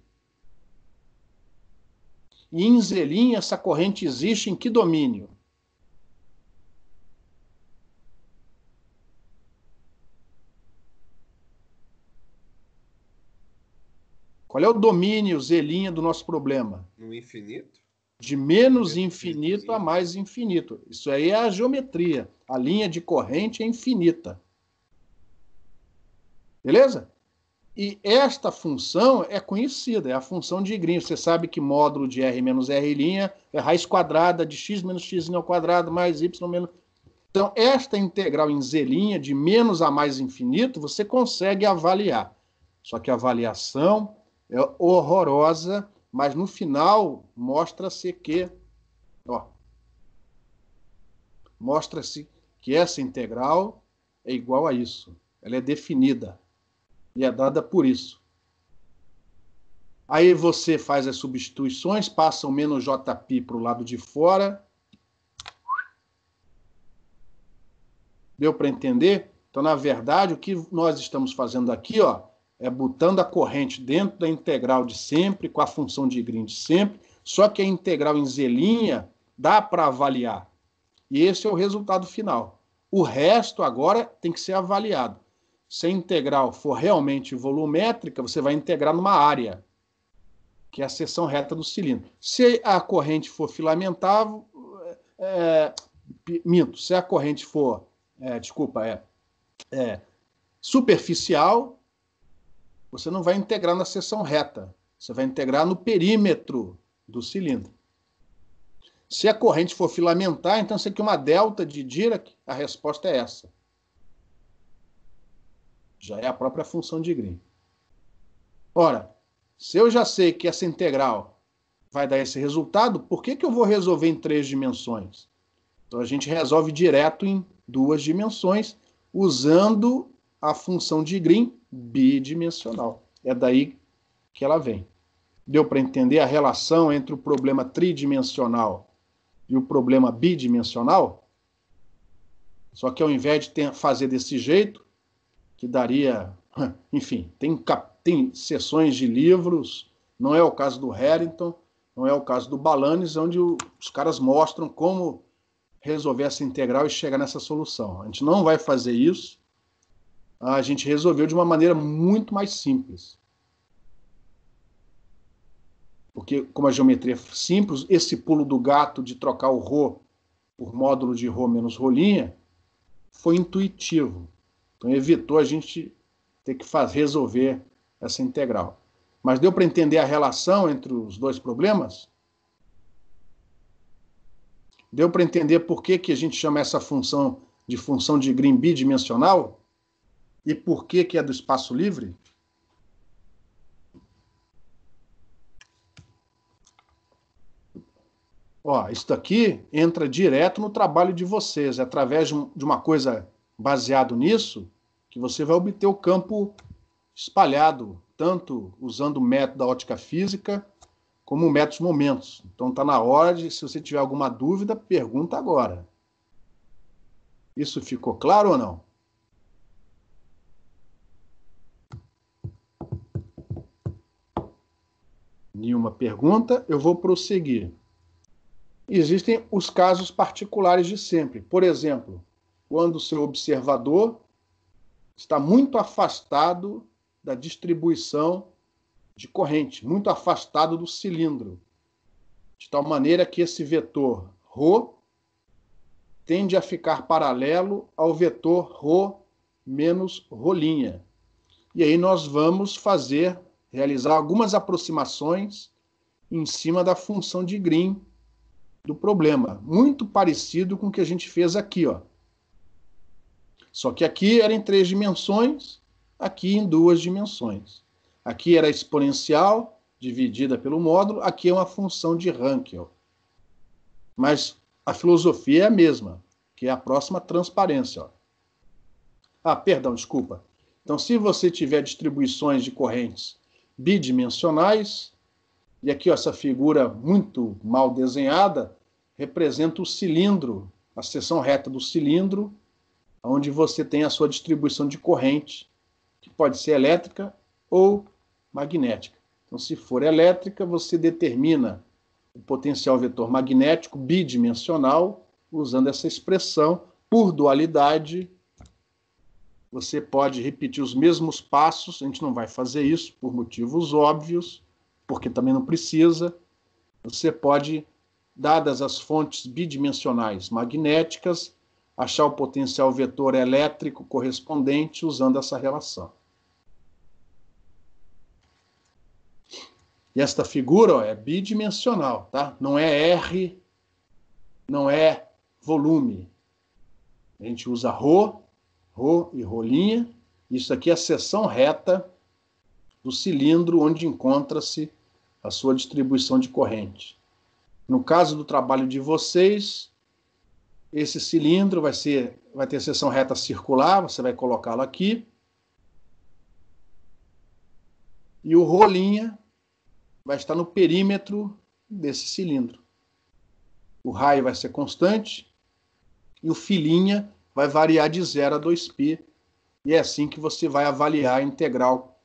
E em Z', essa corrente existe em que domínio? Qual é o domínio Z' do nosso problema? No infinito? De menos infinito a mais infinito. Isso aí é a geometria. A linha de corrente é infinita. Beleza? E esta função é conhecida, é a função de Green. Você sabe que módulo de R menos R' é raiz quadrada de x menos x ao quadrado mais y menos... Então, esta integral em Z' de menos a mais infinito, você consegue avaliar. Só que a avaliação é horrorosa, mas no final mostra-se que, mostra-se que essa integral é igual a isso. Ela é definida e é dada por isso. Aí você faz as substituições, passa o menos jπ para o lado de fora. Deu para entender? Então, na verdade, o que nós estamos fazendo aqui, é botando a corrente dentro da integral de sempre, com a função de Green de sempre, só que a integral em Z' dá para avaliar. E esse é o resultado final. O resto agora tem que ser avaliado. Se a integral for realmente volumétrica, você vai integrar numa área, que é a seção reta do cilindro. Se a corrente for filamentar, se a corrente for, superficial, você não vai integrar na seção reta, você vai integrar no perímetro do cilindro. Se a corrente for filamentar, então você quer uma delta de Dirac, a resposta é essa. Já é a própria função de Green. Ora, se eu já sei que essa integral vai dar esse resultado, por que eu vou resolver em 3 dimensões? Então a gente resolve direto em 2 dimensões, usando a função de Green bidimensional. É daí que ela vem. Deu para entender a relação entre o problema tridimensional e o problema bidimensional? Só que ao invés de fazer desse jeito, que daria... Enfim, tem seções de livros, não é o caso do Harrington, não é o caso do Balanis, onde os caras mostram como resolver essa integral e chegar nessa solução. A gente não vai fazer isso, a gente resolveu de uma maneira muito mais simples. Porque, como a geometria é simples, esse pulo do gato de trocar o ρ por módulo de ρ menos rolinha foi intuitivo. Então, evitou a gente ter que resolver essa integral. Mas deu para entender a relação entre os dois problemas? Deu para entender por que a gente chama essa função de Green bidimensional? E por que é do espaço livre? Isso daqui entra direto no trabalho de vocês. É através de uma coisa baseado nisso que você vai obter o campo espalhado, tanto usando o método da ótica física, como o método dos momentos. Então está na hora de, se você tiver alguma dúvida, pergunta agora. Isso ficou claro ou não? Nenhuma pergunta, eu vou prosseguir. Existem os casos particulares de sempre. Por exemplo, quando o seu observador está muito afastado da distribuição de corrente, muito afastado do cilindro, de tal maneira que esse vetor ρ tende a ficar paralelo ao vetor ρ menos rolinha. E aí nós vamos realizar algumas aproximações em cima da função de Green do problema, muito parecido com o que a gente fez aqui, Só que aqui era em 3 dimensões, aqui em 2 dimensões. Aqui era exponencial, dividida pelo módulo, aqui é uma função de Hankel. Mas a filosofia é a mesma, que é a próxima transparência. Perdão, desculpa. Então, se você tiver distribuições de correntes bidimensionais, e aqui essa figura muito mal desenhada representa o cilindro, a seção reta do cilindro, onde você tem a sua distribuição de corrente, que pode ser elétrica ou magnética. Então, se for elétrica, você determina o potencial vetor magnético bidimensional, usando essa expressão. Por dualidade, você pode repetir os mesmos passos, a gente não vai fazer isso por motivos óbvios, porque também não precisa. Você pode, dadas as fontes bidimensionais magnéticas, achar o potencial vetor elétrico correspondente usando essa relação. E esta figura é bidimensional, tá? Não é R, não é volume. A gente usa ρ e rolinha. Isso aqui é a seção reta do cilindro onde encontra-se a sua distribuição de corrente. No caso do trabalho de vocês, esse cilindro vai ter seção reta circular, você vai colocá-lo aqui. E o rolinha vai estar no perímetro desse cilindro. O raio vai ser constante e o filinha vai variar de 0 a 2π. E é assim que você vai avaliar a integral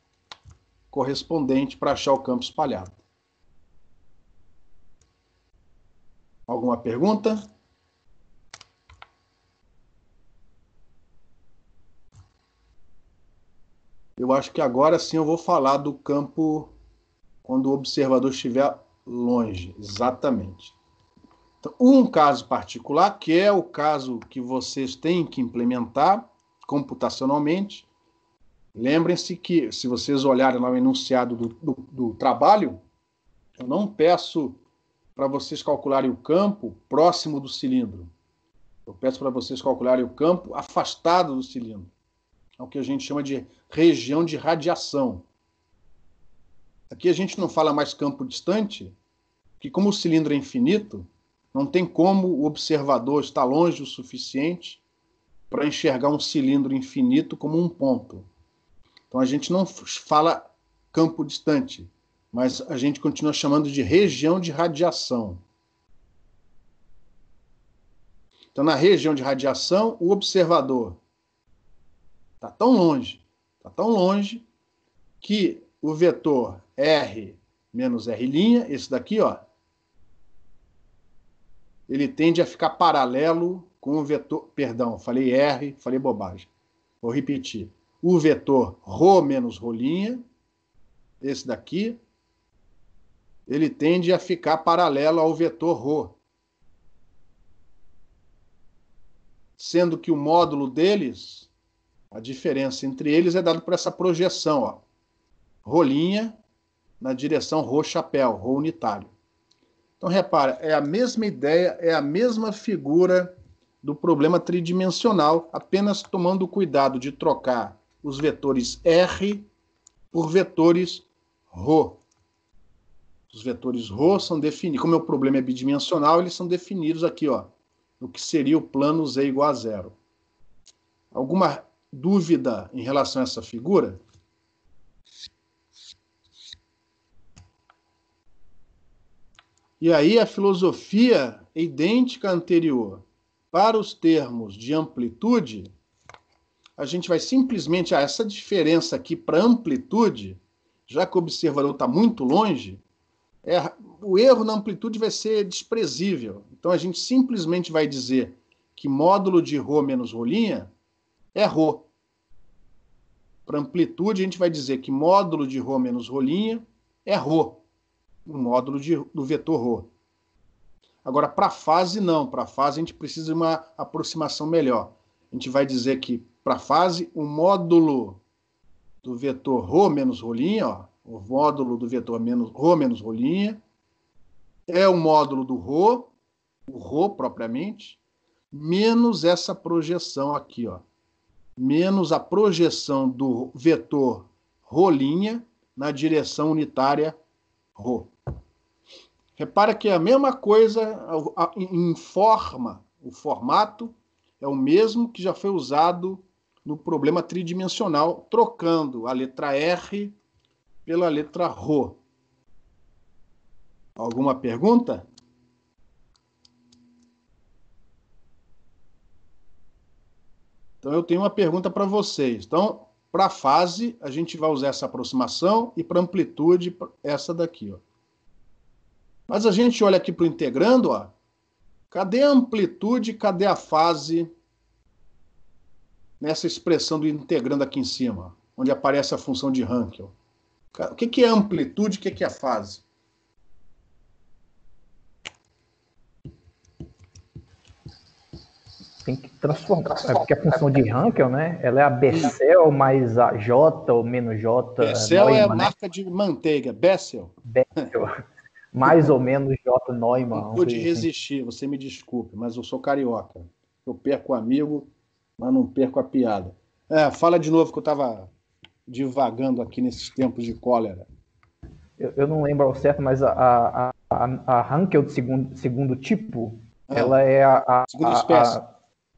correspondente para achar o campo espalhado. Alguma pergunta? Eu acho que agora sim eu vou falar do campo quando o observador estiver longe. Exatamente. Então, um caso particular, que é o caso que vocês têm que implementar computacionalmente. Lembrem-se que, se vocês olharem lá o enunciado do trabalho, eu não peço para vocês calcularem o campo próximo do cilindro. Eu peço para vocês calcularem o campo afastado do cilindro. É o que a gente chama de região de radiação. Aqui a gente não fala mais campo distante, porque como o cilindro é infinito, não tem como o observador estar longe o suficiente para enxergar um cilindro infinito como um ponto. Então a gente não fala campo distante, mas a gente continua chamando de região de radiação. Então, na região de radiação, o observador está tão longe, que o vetor R menos R', esse daqui, ó, ele tende a ficar paralelo com o vetor... Perdão, falei R, falei bobagem. Vou repetir. O vetor ρ menos ρ', esse daqui, ele tende a ficar paralelo ao vetor ρ. Sendo que o módulo deles, a diferença entre eles é dado por essa projeção, ó. Ρ' na direção ρ chapéu, ρ unitário. Então, repara, é a mesma ideia, é a mesma figura do problema tridimensional, apenas tomando o cuidado de trocar os vetores R por vetores ρ. Os vetores ρ são definidos, como o problema é bidimensional, eles são definidos aqui, ó, no que seria o plano Z igual a 0. Alguma dúvida em relação a essa figura? E aí a filosofia é idêntica à anterior. Para os termos de amplitude, a gente vai simplesmente, essa diferença aqui para amplitude, já que o observador está muito longe, o erro na amplitude vai ser desprezível. Então a gente simplesmente vai dizer que módulo de ρ menos ρ' é ρ. Para amplitude, a gente vai dizer que módulo de ρ menos ρ' é ρ, o módulo do vetor ρ. Agora, para fase, não. Para fase, a gente precisa de uma aproximação melhor. A gente vai dizer que, para fase, o módulo do vetor ρ menos ρ', ó, o módulo do vetor ρ menos ρ' é o módulo do ρ, o ρ propriamente, menos essa projeção aqui, ó, menos a projeção do vetor ρ' na direção unitária ρ. Repara que é a mesma coisa em forma, o formato é o mesmo que já foi usado no problema tridimensional, trocando a letra R pela letra ρ. Alguma pergunta? Então eu tenho uma pergunta para vocês. Então, para fase, a gente vai usar essa aproximação e para amplitude, essa daqui, ó. Mas a gente olha aqui para o integrando, ó. Cadê a amplitude, cadê a fase nessa expressão do integrando aqui em cima, onde aparece a função de Hankel? O que é amplitude, o que é fase? Tem que transformar, porque a função de Hankel, né, ela é a Bessel mais a J ou menos J. Bessel Neumann, é a marca, né, de manteiga, Bessel. Bessel. Mais ou menos J. Neumann. Não pude resistir, você me desculpe, mas eu sou carioca. Eu perco o amigo, mas não perco a piada. Fala de novo que eu estava divagando aqui nesses tempos de cólera. Eu não lembro ao certo, mas a Hankel de segundo tipo, ela é segunda espécie.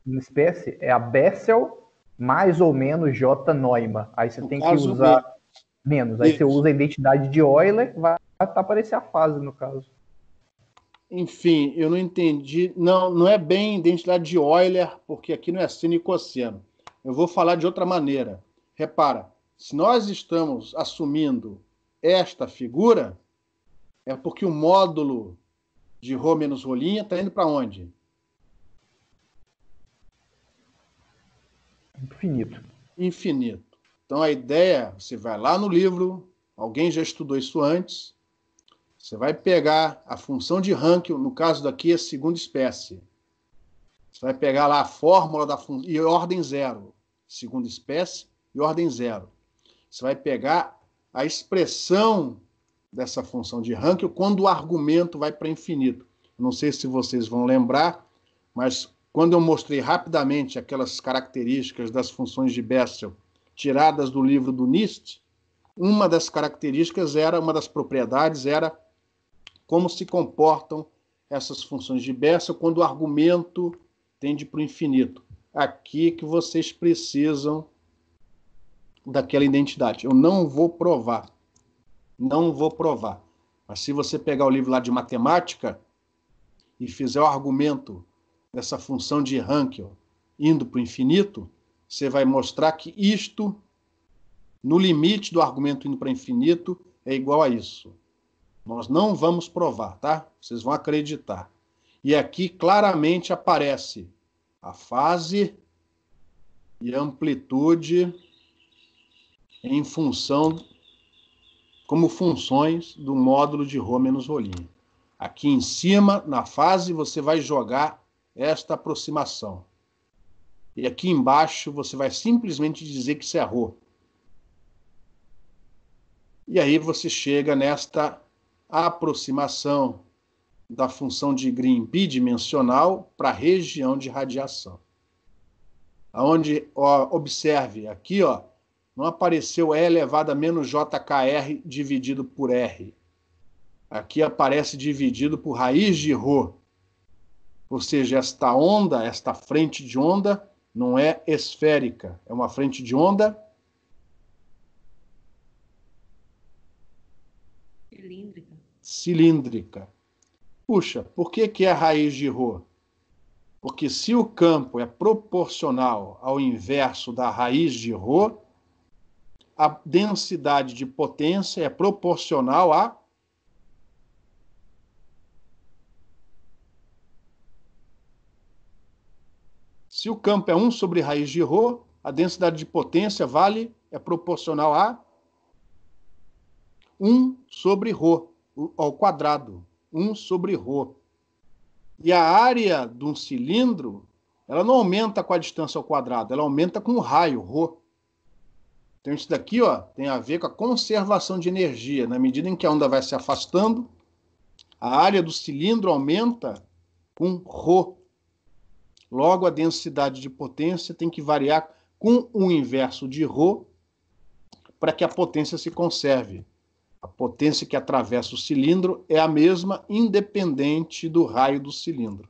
Uma espécie, é a Bessel mais ou menos J Neumann. Aí você tem que caso, usar menos. Aí isso. você usa a identidade de Euler, vai aparecer a fase, no caso. Enfim, eu não entendi. Não é bem identidade de Euler, porque aqui não é sino e cosseno. Eu vou falar de outra maneira. Repara, se nós estamos assumindo esta figura, é porque o módulo de Rho menos Rho' está indo para onde? Infinito. Infinito. Então a ideia, você vai lá no livro, alguém já estudou isso antes, você vai pegar a função de Hankel, no caso daqui é segunda espécie. Você vai pegar lá a fórmula da função, e ordem zero. Segunda espécie e ordem zero. Você vai pegar a expressão dessa função de Hankel quando o argumento vai para infinito. Não sei se vocês vão lembrar, mas quando eu mostrei rapidamente aquelas características das funções de Bessel tiradas do livro do Nist, uma das características uma das propriedades era como se comportam essas funções de Bessel quando o argumento tende para o infinito. Aqui que vocês precisam daquela identidade. Eu não vou provar. Não vou provar. Mas se você pegar o livro lá de matemática e fizer o argumento dessa função de Hankel indo para o infinito, você vai mostrar que isto, no limite do argumento indo para o infinito, é igual a isso. Nós não vamos provar, tá? Vocês vão acreditar. E aqui claramente aparece a fase e a amplitude em função, como funções do módulo de Rho menos Rho'. Aqui em cima, na fase, você vai jogar esta aproximação. E aqui embaixo, você vai simplesmente dizer que isso é Rho. E aí você chega nesta aproximação da função de Green bidimensional para a região de radiação. Onde, observe, aqui, não apareceu E elevado a menos JKR dividido por R. Aqui aparece dividido por raiz de Rho. Ou seja, esta onda, esta frente de onda, não é esférica. É uma frente de onda cilíndrica. Puxa, por que é a raiz de Rho? Porque se o campo é proporcional ao inverso da raiz de Rho, a densidade de potência é proporcional a se o campo é 1 sobre raiz de Rho, a densidade de potência é proporcional a 1 sobre Rho, ao quadrado. 1 sobre Rho. E a área de um cilindro, ela não aumenta com a distância ao quadrado, ela aumenta com o raio, Rho. Então isso daqui tem a ver com a conservação de energia. Na medida em que a onda vai se afastando, a área do cilindro aumenta com Rho. Logo, a densidade de potência tem que variar com o inverso de Rho para que a potência se conserve. A potência que atravessa o cilindro é a mesma, independente do raio do cilindro,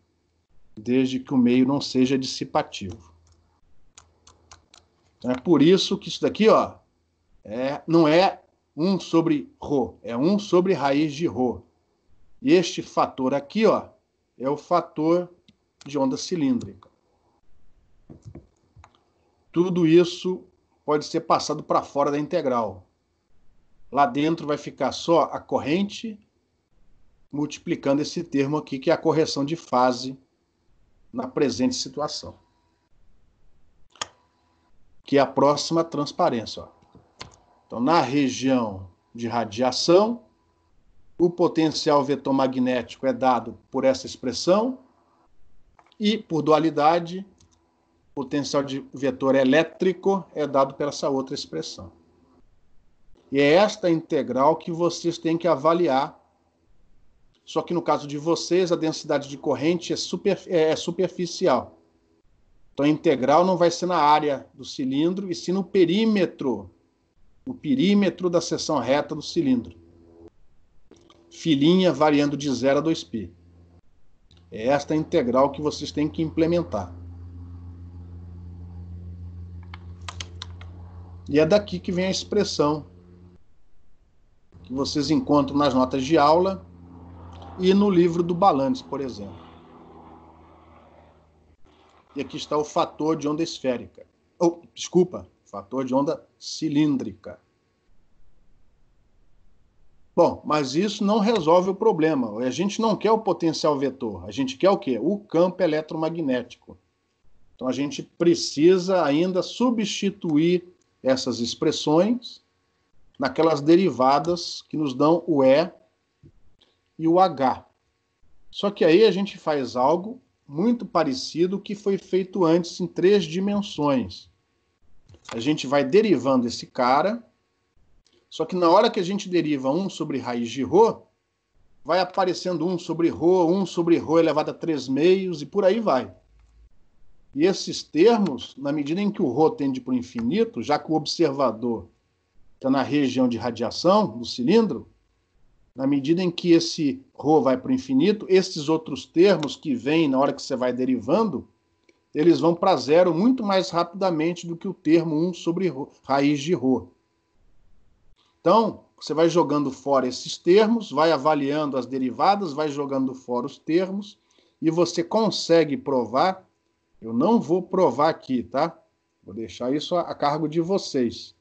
desde que o meio não seja dissipativo. Então, é por isso que isso daqui não é 1 sobre Rho, é 1 sobre raiz de Rho. E este fator aqui é o fator de onda cilíndrica. Tudo isso pode ser passado para fora da integral. Lá dentro vai ficar só a corrente multiplicando esse termo aqui, que é a correção de fase na presente situação. Que é a próxima transparência. Então, na região de radiação, o potencial vetor magnético é dado por essa expressão e, por dualidade, o potencial de vetor elétrico é dado por essa outra expressão. E é esta integral que vocês têm que avaliar. Só que no caso de vocês, a densidade de corrente é superficial. Então a integral não vai ser na área do cilindro, e sim no perímetro o perímetro da seção reta do cilindro. Filinha variando de 0 a 2π. É esta a integral que vocês têm que implementar. E é daqui que vem a expressão que vocês encontram nas notas de aula e no livro do Balantes, por exemplo. E aqui está o fator de onda esférica. Fator de onda cilíndrica. Bom, mas isso não resolve o problema. A gente não quer o potencial vetor. A gente quer o quê? O campo eletromagnético. Então a gente precisa ainda substituir essas expressões naquelas derivadas que nos dão o E e o H. Só que aí a gente faz algo muito parecido que foi feito antes em 3 dimensões. A gente vai derivando esse cara, só que na hora que a gente deriva 1 sobre raiz de ρ, vai aparecendo 1 sobre ρ, 1 sobre ρ elevado a 3 meios e por aí vai. E esses termos, na medida em que o ρ tende para o infinito, já que o observador está na região de radiação do cilindro, na medida em que esse ρ vai para o infinito, esses outros termos que vêm na hora que você vai derivando, eles vão para zero muito mais rapidamente do que o termo 1 sobre raiz de ρ. Então, você vai jogando fora esses termos, vai avaliando as derivadas, vai jogando fora os termos, e você consegue provar. Eu não vou provar aqui, tá? Vou deixar isso a cargo de vocês.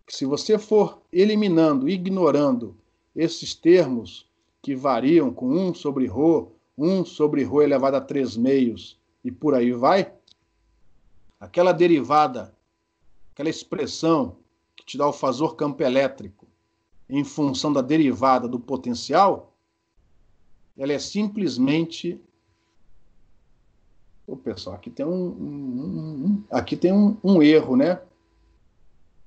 Se você for eliminando, ignorando esses termos que variam com 1 sobre ρ, 1 sobre ρ elevado a 3 meios e por aí vai, aquela derivada, aquela expressão que te dá o fator campo elétrico em função da derivada do potencial, ela é simplesmente... Ô, pessoal, aqui tem um erro, né?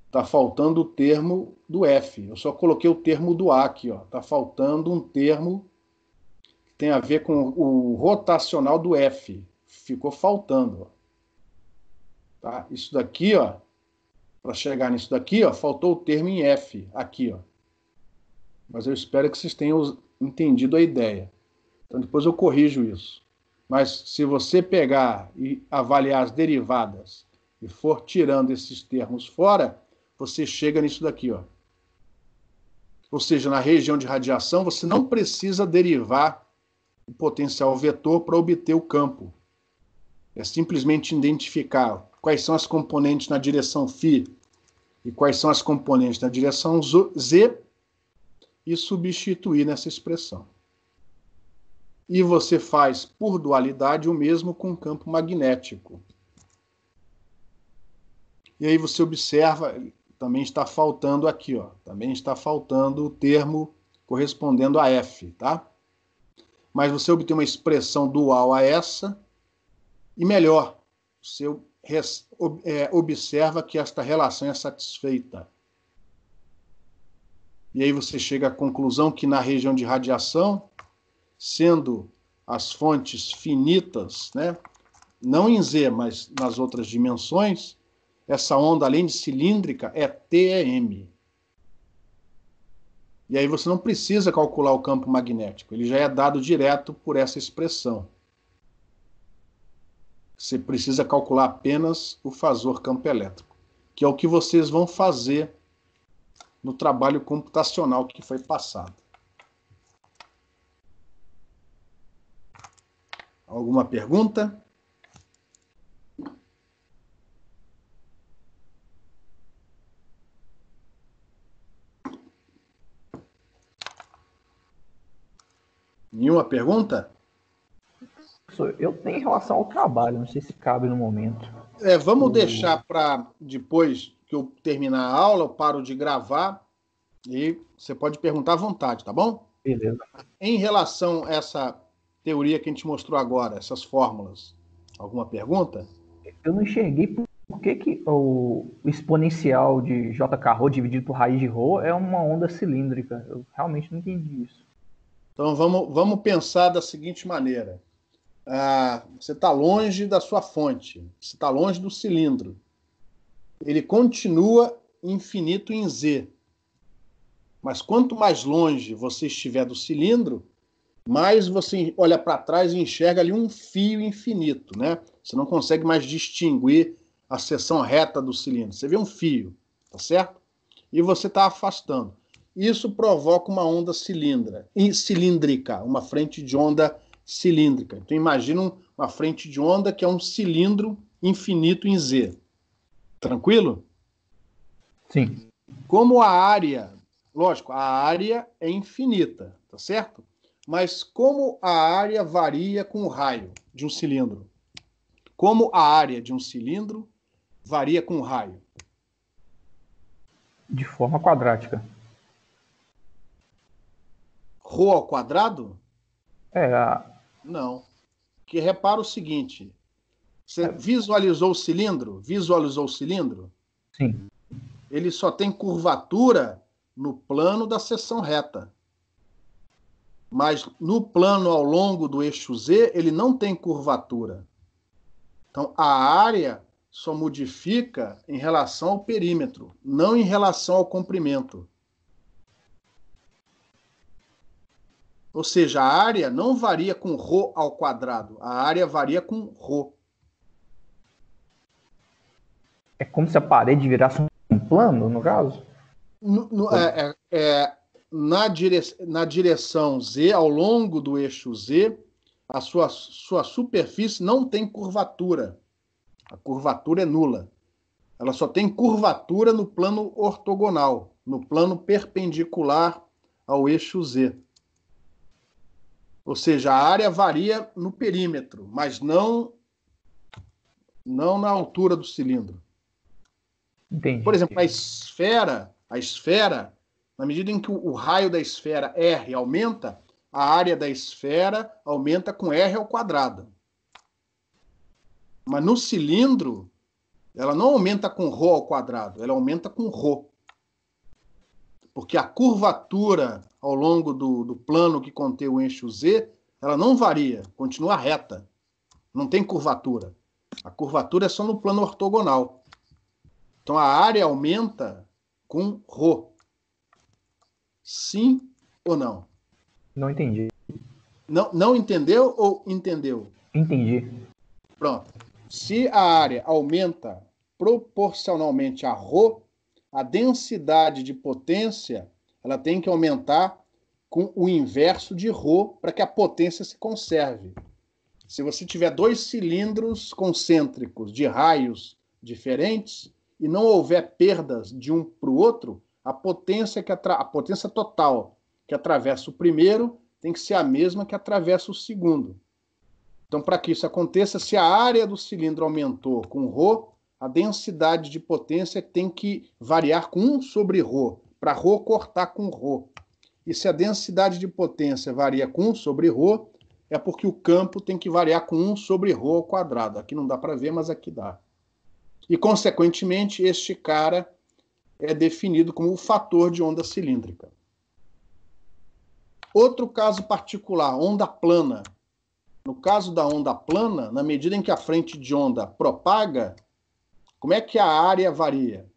Está faltando o termo do F. Eu só coloquei o termo do A aqui, ó. Está faltando um termo que tem a ver com o rotacional do F. Ficou faltando, ó. Tá? Isso daqui, ó, para chegar nisso daqui, ó, faltou o termo em F, aqui, ó. Mas eu espero que vocês tenham entendido a ideia. Então depois eu corrijo isso. Mas se você pegar e avaliar as derivadas e for tirando esses termos fora, você chega nisso daqui, ó. Ou seja, na região de radiação, você não precisa derivar o potencial vetor para obter o campo. É simplesmente identificar quais são as componentes na direção φ e quais são as componentes na direção z e substituir nessa expressão. E você faz, por dualidade, o mesmo com o campo magnético. E aí você observa, também está faltando aqui, ó, também está faltando o termo correspondendo a F, tá? Mas você obtém uma expressão dual a essa, e melhor, você observa que esta relação é satisfeita. E aí você chega à conclusão que na região de radiação, sendo as fontes finitas, né, não em Z, mas nas outras dimensões, essa onda, além de cilíndrica, é TEM. E aí você não precisa calcular o campo magnético, ele já é dado direto por essa expressão. Você precisa calcular apenas o fator campo elétrico, que é o que vocês vão fazer no trabalho computacional que foi passado. Alguma pergunta? Nenhuma pergunta? Eu tenho em relação ao trabalho, não sei se cabe no momento. Vamos deixar para depois que eu terminar a aula, eu paro de gravar e você pode perguntar à vontade, tá bom? Beleza. Em relação a essa teoria que a gente mostrou agora, essas fórmulas, alguma pergunta? Eu não enxerguei por que o exponencial de JK-ρ dividido por raiz de ρ é uma onda cilíndrica. Eu realmente não entendi isso. Então vamos pensar da seguinte maneira. Você está longe da sua fonte, você está longe do cilindro. Ele continua infinito em Z. Mas quanto mais longe você estiver do cilindro, mais você olha para trás e enxerga ali um fio infinito, né? Você não consegue mais distinguir a seção reta do cilindro. Você vê um fio, tá certo? E você está afastando. Isso provoca uma onda cilíndrica, uma frente de onda cilíndrica. Então imagina uma frente de onda que é um cilindro infinito em Z. Tranquilo? Sim. Como a área, lógico, a área é infinita, tá certo? Mas como a área varia com o raio de um cilindro? Como a área de um cilindro varia com o raio? De forma quadrática. Rho ao quadrado? É, Não. Porque repara o seguinte, você visualizou o cilindro? Visualizou o cilindro? sim. Ele só tem curvatura no plano da seção reta. Mas no plano ao longo do eixo Z, ele não tem curvatura. Então, a área só modifica em relação ao perímetro, não em relação ao comprimento. Ou seja, a área não varia com ρ ao quadrado, a área varia com ρ. É como se a parede virasse um plano, no caso? Na direção Z, ao longo do eixo Z, a sua superfície não tem curvatura. A curvatura é nula. Ela só tem curvatura no plano ortogonal, no plano perpendicular ao eixo Z. Ou seja, a área varia no perímetro, mas não na altura do cilindro. Entendi. Por exemplo, a esfera, na medida em que o raio da esfera R aumenta, a área da esfera aumenta com R ao quadrado. Mas no cilindro, ela não aumenta com ρ ao quadrado, ela aumenta com ρ. Porque a curvatura ao longo do plano que contém o eixo Z, ela não varia, continua reta. Não tem curvatura. A curvatura é só no plano ortogonal. Então a área aumenta com ρ. Sim ou não? Não entendi. Não entendeu ou entendeu? Entendi. Pronto. Se a área aumenta proporcionalmente a ρ, a densidade de potência ela tem que aumentar com o inverso de ρ para que a potência se conserve. Se você tiver dois cilindros concêntricos de raios diferentes e não houver perdas de um para o outro, a potência total que atravessa o primeiro tem que ser a mesma que atravessa o segundo. Então, para que isso aconteça, se a área do cilindro aumentou com ρ, a densidade de potência tem que variar com 1 sobre ρ, para ρ cortar com ρ. E se a densidade de potência varia com 1 sobre ρ, é porque o campo tem que variar com 1 sobre ρ ao quadrado. Aqui não dá para ver, mas aqui dá. E, consequentemente, este cara é definido como o fator de onda cilíndrica. Outro caso particular, onda plana. No caso da onda plana, na medida em que a frente de onda propaga, como é que a área varia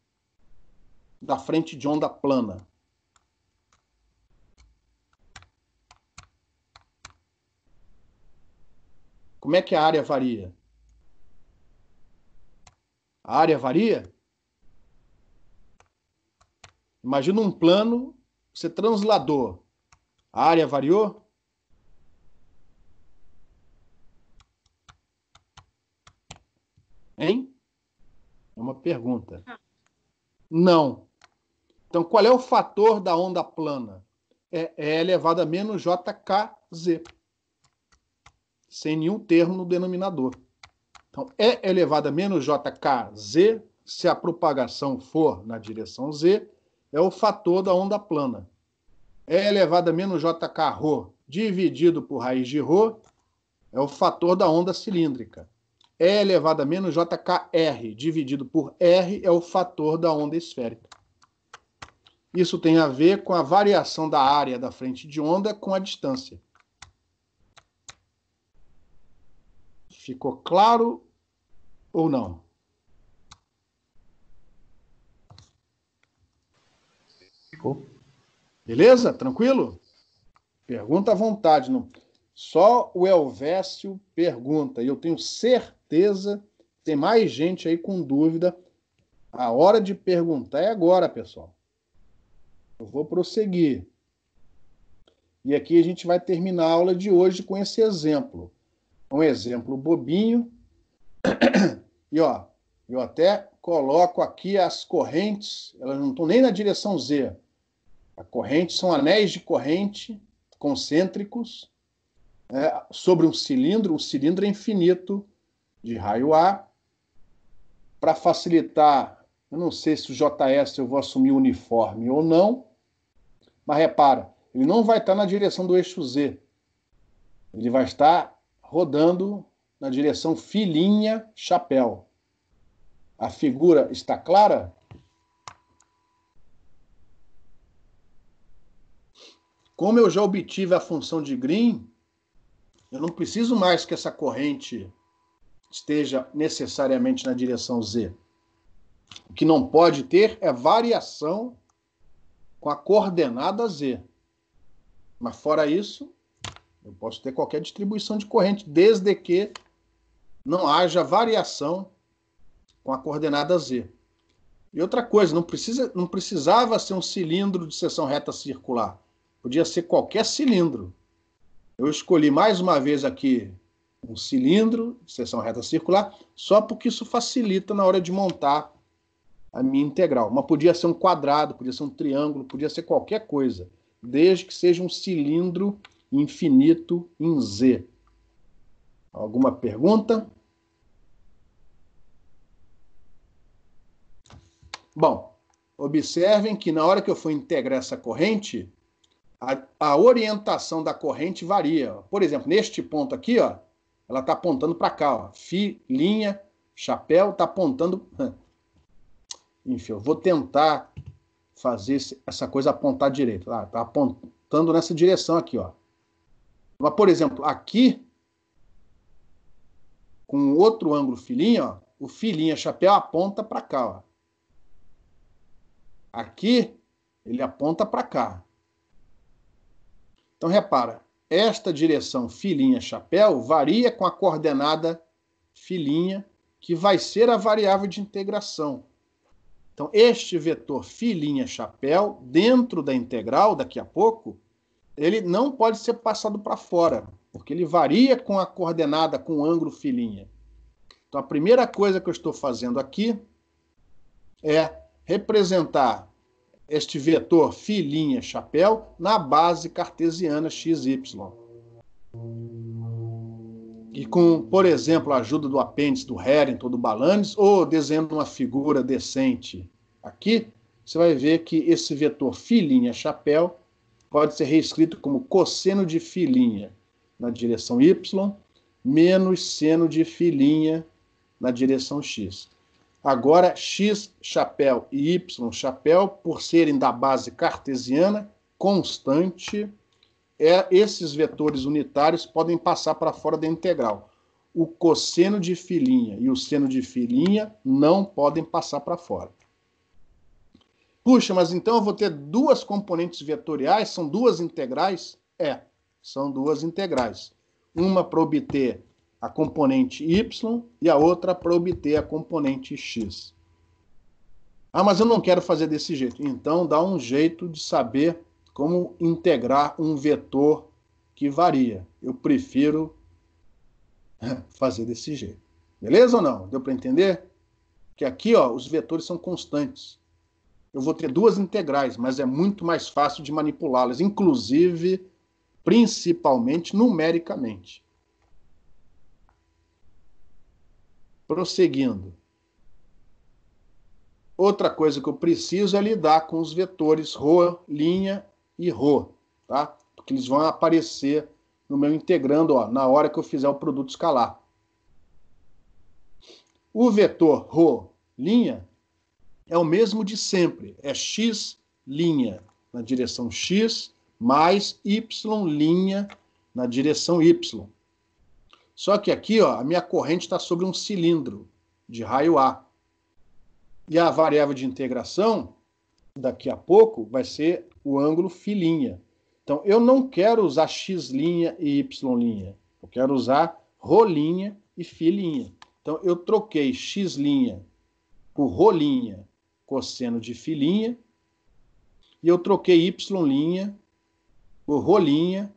da frente de onda plana? Como é que a área varia? A área varia? Imagina um plano, você transladou. A área variou? Hein? É uma pergunta. Não. Então, qual é o fator da onda plana? É E elevado a menos JKZ. Sem nenhum termo no denominador. Então, E elevado a menos JKZ, se a propagação for na direção Z, é o fator da onda plana. E elevado a menos JK dividido por raiz de ρ é o fator da onda cilíndrica. E elevado a menos JKR dividido por R é o fator da onda esférica. Isso tem a ver com a variação da área da frente de onda com a distância. Ficou claro ou não? Beleza? Tranquilo? Pergunta à vontade. Não... Só o Elvésio pergunta. E eu tenho certeza que tem mais gente aí com dúvida. A hora de perguntar é agora, pessoal. Eu vou prosseguir. E aqui a gente vai terminar a aula de hoje com esse exemplo. Um exemplo bobinho. E ó, eu até coloco aqui as correntes, elas não estão nem na direção Z. A corrente são anéis de corrente concêntricos sobre um cilindro é infinito de raio A. Para facilitar, eu não sei se o JS eu vou assumir uniforme ou não, mas repara, ele não vai estar na direção do eixo Z. Ele vai estar rodando na direção filinha chapéu. A figura está clara? Como eu já obtive a função de Green, eu não preciso mais que essa corrente esteja necessariamente na direção Z. O que não pode ter é variação com a coordenada Z. Mas fora isso, eu posso ter qualquer distribuição de corrente, desde que não haja variação com a coordenada Z. E outra coisa, não precisava ser um cilindro de seção reta circular. Podia ser qualquer cilindro. Eu escolhi mais uma vez aqui um cilindro de seção reta circular, só porque isso facilita na hora de montar a minha integral. Mas podia ser um quadrado, podia ser um triângulo, podia ser qualquer coisa, desde que seja um cilindro infinito em Z. Alguma pergunta? Bom, observem que na hora que eu for integrar essa corrente, a orientação da corrente varia. Por exemplo, neste ponto aqui, ó, ela está apontando para cá. Ó, filinha, chapéu, está apontando... Enfim, eu vou tentar fazer essa coisa apontar direito. Está apontando nessa direção aqui. Ó. Mas, por exemplo, aqui, com outro ângulo filinha, ó, o filinha, chapéu aponta para cá. Ó. Aqui, ele aponta para cá. Então, repara, esta direção filinha-chapéu varia com a coordenada filinha, que vai ser a variável de integração. Então, este vetor filinha-chapéu, dentro da integral, daqui a pouco, ele não pode ser passado para fora, porque ele varia com a coordenada, com o ângulo filinha. Então, a primeira coisa que eu estou fazendo aqui é representar este vetor filinha-chapéu na base cartesiana xy. E com, por exemplo, a ajuda do apêndice do Harrington ou do Balanis, ou desenhando uma figura decente aqui, você vai ver que esse vetor filinha-chapéu pode ser reescrito como cosseno de filinha na direção y menos seno de filinha na direção x. Agora, x chapéu e y chapéu, por serem da base cartesiana, constante, esses vetores unitários podem passar para fora da integral. O cosseno de filinha e o seno de filinha não podem passar para fora. Puxa, mas então eu vou ter duas componentes vetoriais? São duas integrais? São duas integrais. Uma para obter a componente y e a outra para obter a componente x. Ah, mas eu não quero fazer desse jeito. Então, dá um jeito de saber como integrar um vetor que varia. Eu prefiro fazer desse jeito. Beleza ou não? Deu para entender? Que aqui, ó, os vetores são constantes. Eu vou ter duas integrais, mas é muito mais fácil de manipulá-las, inclusive, principalmente, numericamente. Prosseguindo. Outra coisa que eu preciso é lidar com os vetores ρ', e ρ, tá? Porque eles vão aparecer no meu integrando, ó, na hora que eu fizer o produto escalar. O vetor ρ' é o mesmo de sempre, é x' na direção x mais y' na direção y. Só que aqui, ó, a minha corrente está sobre um cilindro de raio A. E a variável de integração daqui a pouco vai ser o ângulo φ'. Então, eu não quero usar x' e y'. Eu quero usar ρ' e φ'. Então, eu troquei x' por ρ' cosseno de φ', e eu troquei y' por ρ'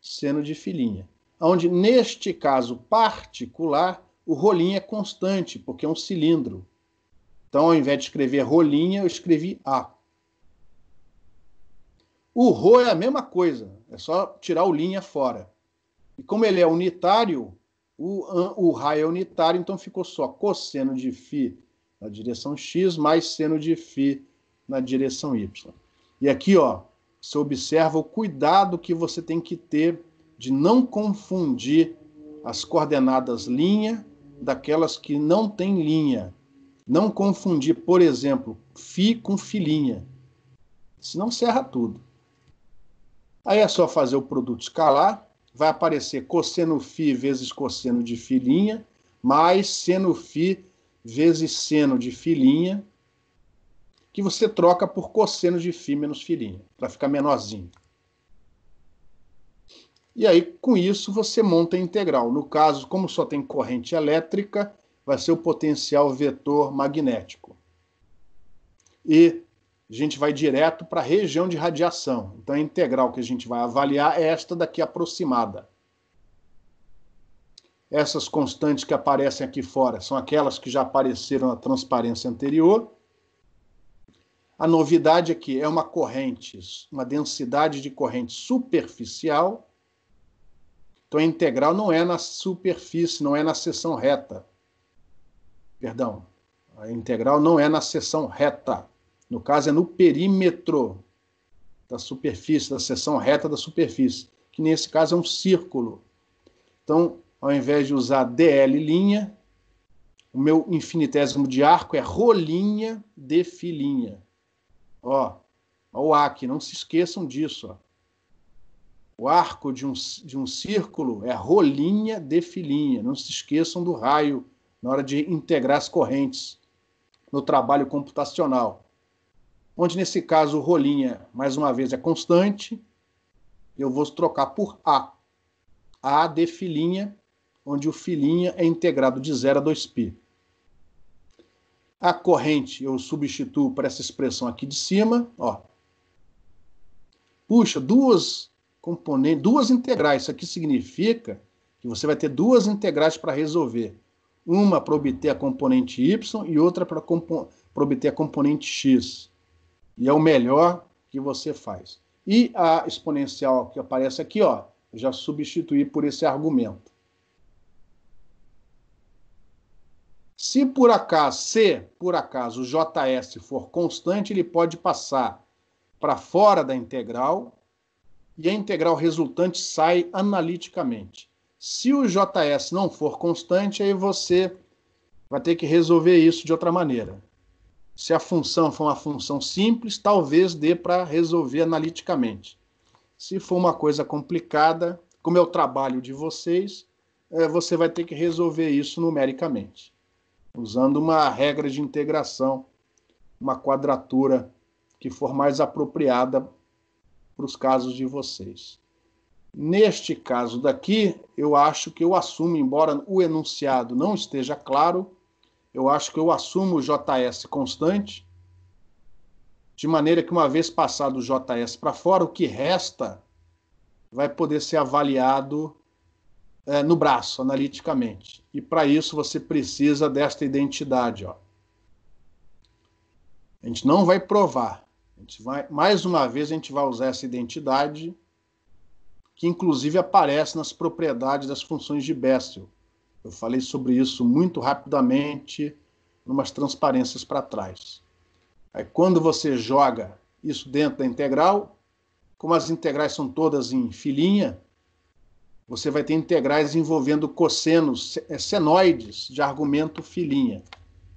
seno de φ'. Onde, neste caso particular, o ρ' é constante, porque é um cilindro. Então, ao invés de escrever ρ', eu escrevi A. O ρ é a mesma coisa, é só tirar o linha fora. E como ele é unitário, o raio é unitário, então ficou só cosseno de φ na direção x mais seno de φ na direção y. E aqui, ó, você observa o cuidado que você tem que ter de não confundir as coordenadas linha daquelas que não têm linha. Não confundir, por exemplo, φ com φ'. Senão você erra tudo. Aí é só fazer o produto escalar, vai aparecer cosseno φ vezes cosseno de φ' mais seno φ vezes seno de φ', que você troca por cosseno de φ menos φ', para ficar menorzinho. E aí, com isso, você monta a integral. No caso, como só tem corrente elétrica, vai ser o potencial vetor magnético. E a gente vai direto para a região de radiação. Então, a integral que a gente vai avaliar é esta daqui aproximada. Essas constantes que aparecem aqui fora são aquelas que já apareceram na transparência anterior. A novidade aqui é uma corrente, uma densidade de corrente superficial. Então, a integral não é na superfície, não é na seção reta. Perdão, a integral não é na seção reta. No caso, é no perímetro da superfície, da seção reta da superfície, que nesse caso é um círculo. Então, ao invés de usar dl', o meu infinitésimo de arco é ρ' de φ'. Ó, o A aqui, não se esqueçam disso. Ó. O arco de um círculo é ρ' de φ'. Não se esqueçam do raio na hora de integrar as correntes no trabalho computacional. Onde, nesse caso, o ρ', mais uma vez, é constante, eu vou trocar por A. A de φ', onde o φ' é integrado de 0 a 2π. A corrente eu substituo para essa expressão aqui de cima. Ó. Puxa, duas integrais. Isso aqui significa que você vai ter duas integrais para resolver. Uma para obter a componente y e outra para obter a componente x. E é o melhor que você faz. E a exponencial que aparece aqui, ó, eu já substituí por esse argumento. Se por acaso o JS for constante, ele pode passar para fora da integral e a integral resultante sai analiticamente. Se o JS não for constante, aí você vai ter que resolver isso de outra maneira. Se a função for uma função simples, talvez dê para resolver analiticamente. Se for uma coisa complicada, como é o trabalho de vocês, você vai ter que resolver isso numericamente, usando uma regra de integração, uma quadratura que for mais apropriada para os casos de vocês. Neste caso daqui, eu acho que eu assumo, embora o enunciado não esteja claro, eu acho que eu assumo o JS constante, de maneira que uma vez passado o JS para fora, o que resta vai poder ser avaliado no braço, analiticamente. E para isso você precisa desta identidade. Ó. A gente não vai provar. Mais uma vez a gente vai usar essa identidade, que inclusive aparece nas propriedades das funções de Bessel. Eu falei sobre isso muito rapidamente, umas transparências para trás. Aí, quando você joga isso dentro da integral, como as integrais são todas em filinha, você vai ter integrais envolvendo cossenos senoides de argumento filinha.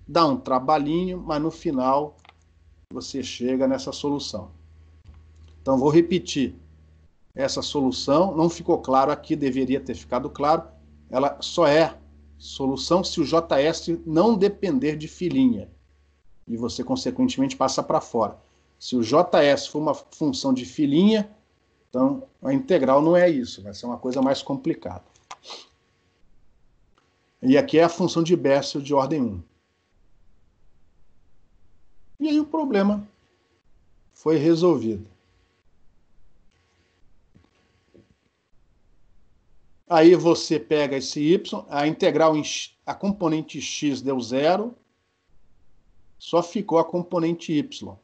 Dá um trabalhinho, mas no final você chega nessa solução. Então, vou repetir. Essa solução não ficou claro aqui, deveria ter ficado claro. Ela só é solução se o JS não depender de filinha. E você, consequentemente, passa para fora. Se o JS for uma função de filinha, então a integral não é isso, vai ser uma coisa mais complicada. E aqui é a função de Bessel de ordem 1. E aí o problema foi resolvido. Aí você pega esse y, a integral, a componente x deu 0, só ficou a componente y.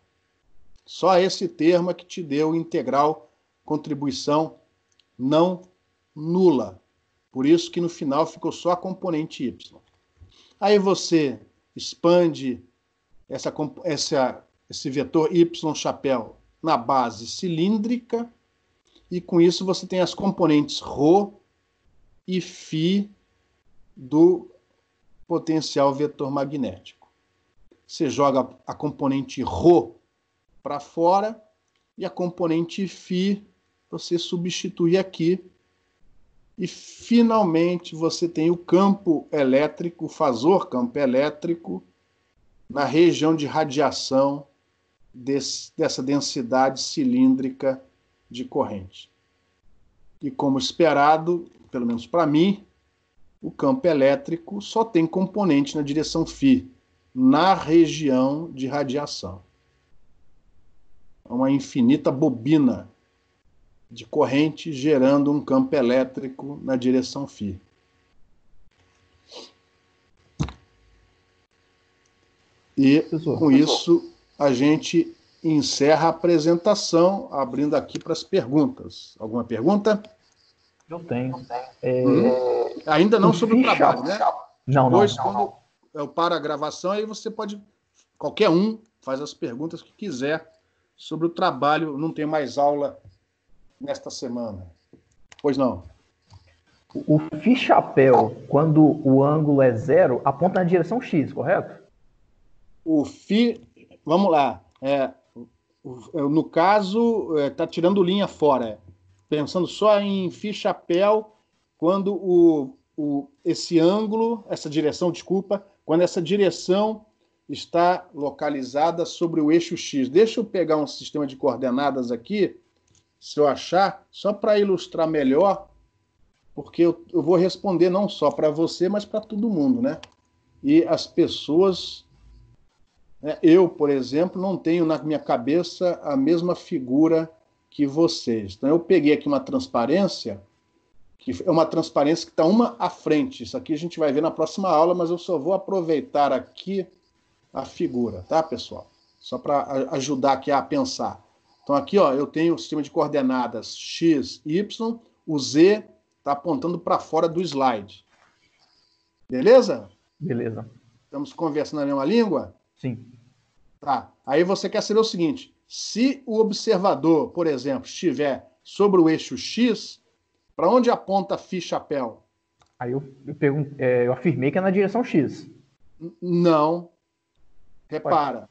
Só esse termo é que te deu integral contribuição não nula. Por isso que no final ficou só a componente y. Aí você expande esse vetor y chapéu na base cilíndrica, e com isso você tem as componentes ρ e φ do potencial vetor magnético. Você joga a componente ρ para fora e a componente φ você substitui aqui, e finalmente você tem o campo elétrico, o fasor campo elétrico, na região de radiação dessa densidade cilíndrica de corrente. E como esperado, pelo menos para mim, o campo elétrico só tem componente na direção φ, na região de radiação. É uma infinita bobina de corrente gerando um campo elétrico na direção φ. E com isso a gente encerra a apresentação, abrindo aqui para as perguntas. Alguma pergunta? Eu tenho. Ainda não sobre o trabalho, né? Não, Depois, não. quando eu paro a gravação, aí você pode, qualquer um, faz as perguntas que quiser sobre o trabalho. Não tem mais aula nesta semana. Pois não. O φ chapéu, quando o ângulo é 0, aponta na direção x, correto? O φ, vamos lá. No caso, está tirando linha fora. Pensando só em φ chapéu, quando esse ângulo, essa direção, desculpa, quando essa direção está localizada sobre o eixo x. Deixa eu pegar um sistema de coordenadas aqui, se eu achar, só para ilustrar melhor, porque eu vou responder não só para você, mas para todo mundo, né? E as pessoas... Eu, por exemplo, não tenho na minha cabeça a mesma figura que vocês. Então, eu peguei aqui uma transparência, que é uma transparência que está uma à frente. Isso aqui a gente vai ver na próxima aula, mas eu só vou aproveitar aqui a figura, tá, pessoal? Só para ajudar aqui a pensar. Então, aqui, ó, eu tenho o sistema de coordenadas x, y, o z está apontando para fora do slide. Beleza? Beleza. Estamos conversando a mesma língua? Sim. Tá. Aí você quer saber o seguinte: se o observador, por exemplo, estiver sobre o eixo x, para onde aponta φ chapéu? Aí eu afirmei que é na direção x. Não. Repara.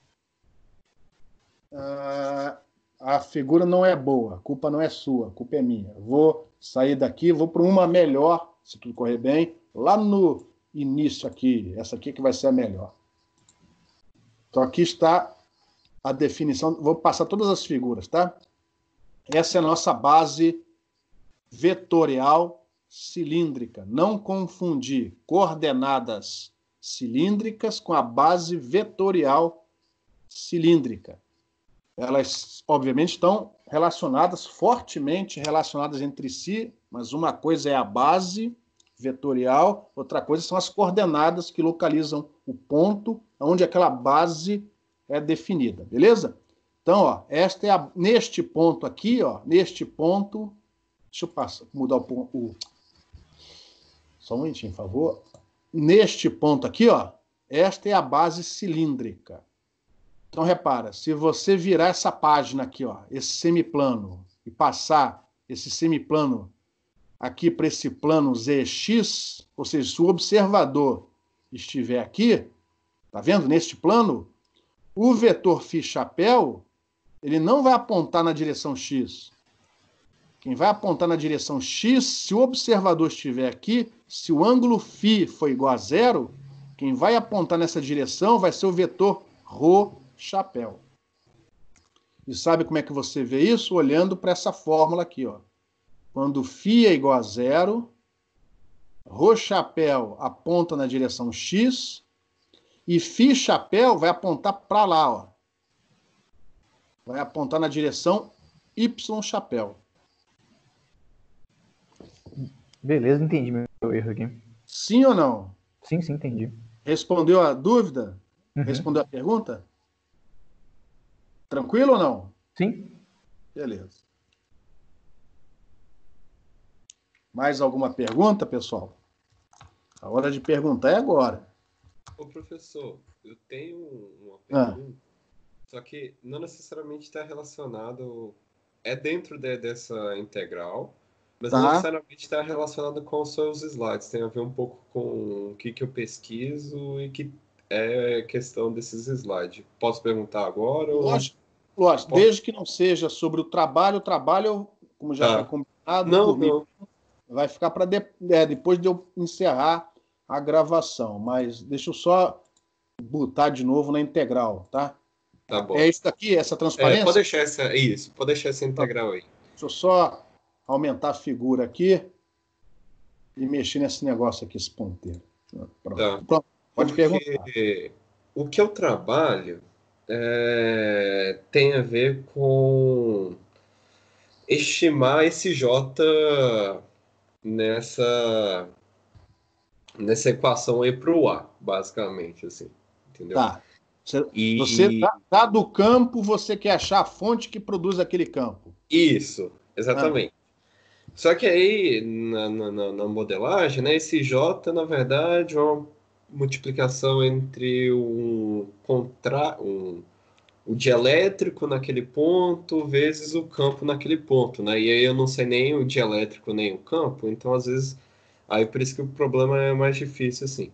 A figura não é boa. A culpa não é sua. A culpa é minha. Vou sair daqui, vou para uma melhor, se tudo correr bem, lá no início aqui. Essa aqui que vai ser a melhor. Então, aqui está a definição. Vou passar todas as figuras, tá? Essa é a nossa base vetorial cilíndrica. Não confundir coordenadas cilíndricas com a base vetorial cilíndrica. Elas, obviamente, estão relacionadas, fortemente relacionadas entre si, mas uma coisa é a base vetorial, outra coisa são as coordenadas que localizam o ponto onde aquela base é definida, beleza? Então, ó, esta é neste ponto aqui, ó, neste ponto, deixa eu mudar só um momentinho, por favor. Neste ponto aqui, ó, esta é a base cilíndrica. Então, repara, se você virar essa página aqui, ó, esse semiplano, e passar esse semiplano aqui para esse plano ZX, ou seja, se o observador estiver aqui, tá vendo? Neste plano, o vetor φ chapéu, ele não vai apontar na direção x. Quem vai apontar na direção x, se o observador estiver aqui, se o ângulo φ for igual a 0, quem vai apontar nessa direção vai ser o vetor ρ chapéu. E sabe como é que você vê isso? Olhando para essa fórmula aqui, ó. Quando φ é igual a zero, ρ chapéu aponta na direção X e φ chapéu vai apontar para lá, ó. Vai apontar na direção Y chapéu. Beleza, entendi meu erro aqui. Sim ou não? Sim, entendi. Respondeu a dúvida? Uhum. Respondeu a pergunta? Tranquilo ou não? Sim. Beleza. Mais alguma pergunta, pessoal? A hora de perguntar é agora. Ô, professor, eu tenho uma pergunta, só que não necessariamente está relacionado... É dentro dessa integral, mas não necessariamente está relacionado com os seus slides. Tem a ver um pouco com o que eu pesquiso e que é questão desses slides. Posso perguntar agora? Lógico. Posso? Desde que não seja sobre o trabalho, como já foi combinado, por mim, vai ficar para depois de eu encerrar a gravação. Mas deixa eu só botar de novo na integral, tá? Tá bom. É isso daqui, essa transparência? Pode deixar essa integral aí. Deixa eu só aumentar a figura aqui e mexer nesse negócio aqui, esse ponteiro. Pronto. Pode perguntar. O que eu trabalho tem a ver com estimar esse J nessa equação aí para o A, basicamente, assim, entendeu? Tá. Você, dado o campo, você quer achar a fonte que produz aquele campo. Isso, exatamente. Só que aí, na modelagem, né, esse J, na verdade, é uma multiplicação entre o dielétrico naquele ponto vezes o campo naquele ponto, né? E aí eu não sei nem o dielétrico nem o campo, então às vezes aí por isso que o problema é mais difícil assim.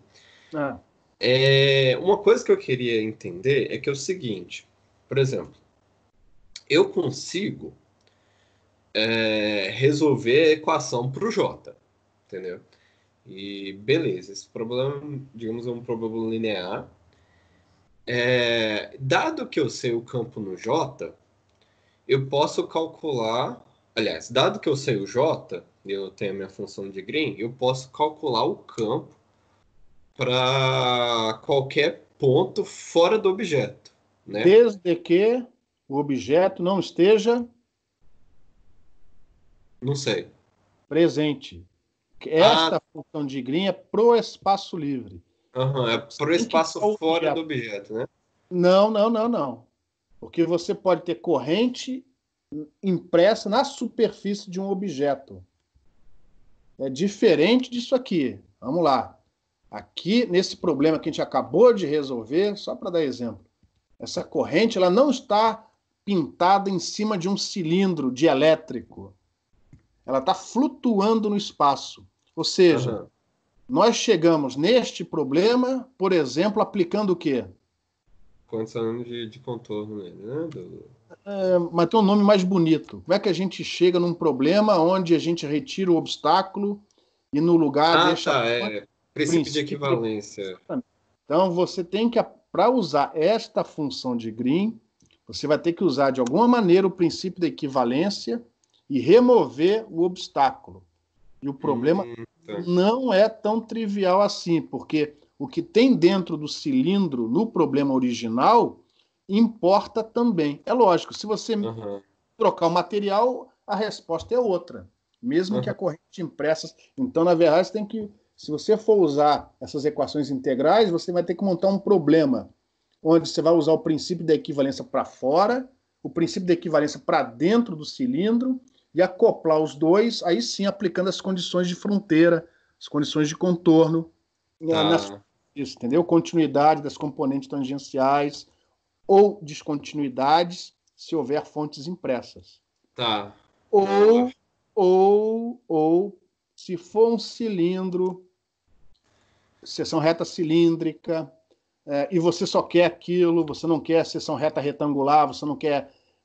Uma coisa que eu queria entender é que é o seguinte, por exemplo, eu consigo resolver a equação para o J, entendeu? E beleza, esse problema, digamos, é um problema linear. Dado que eu sei o campo no J, eu posso calcular... Aliás, dado que eu sei o J, eu tenho a minha função de Green, eu posso calcular o campo para qualquer ponto fora do objeto, né? Desde que o objeto não esteja... Não sei. Presente. Esta função de Green é pro espaço livre. É pro espaço fora do objeto, né? Não. Porque você pode ter corrente impressa na superfície de um objeto. É diferente disso aqui. Vamos lá. Aqui, nesse problema que a gente acabou de resolver, só para dar exemplo, essa corrente ela não está pintada em cima de um cilindro dielétrico. Ela está flutuando no espaço. Ou seja, nós chegamos neste problema, por exemplo, aplicando o quê? Condição de contorno nele, né? Mas tem um nome mais bonito. Como é que a gente chega num problema onde a gente retira o obstáculo e no lugar deixa... princípio de equivalência. Então, você tem que, para usar esta função de Green, você vai ter que usar de alguma maneira o princípio da equivalência e remover o obstáculo. E o problema não é tão trivial assim, porque o que tem dentro do cilindro no problema original importa também. É lógico, se você trocar o material, a resposta é outra, mesmo que a corrente impressa... Então, na verdade, você tem que... Se você for usar essas equações integrais, você vai ter que montar um problema onde você vai usar o princípio da equivalência para fora, o princípio da equivalência para dentro do cilindro e acoplar os dois, aí sim aplicando as condições de fronteira, as condições de contorno, isso, entendeu? Continuidade das componentes tangenciais ou descontinuidades se houver fontes impressas. Ou se for um cilindro, seção reta cilíndrica, e você só quer aquilo, você não quer seção reta retangular,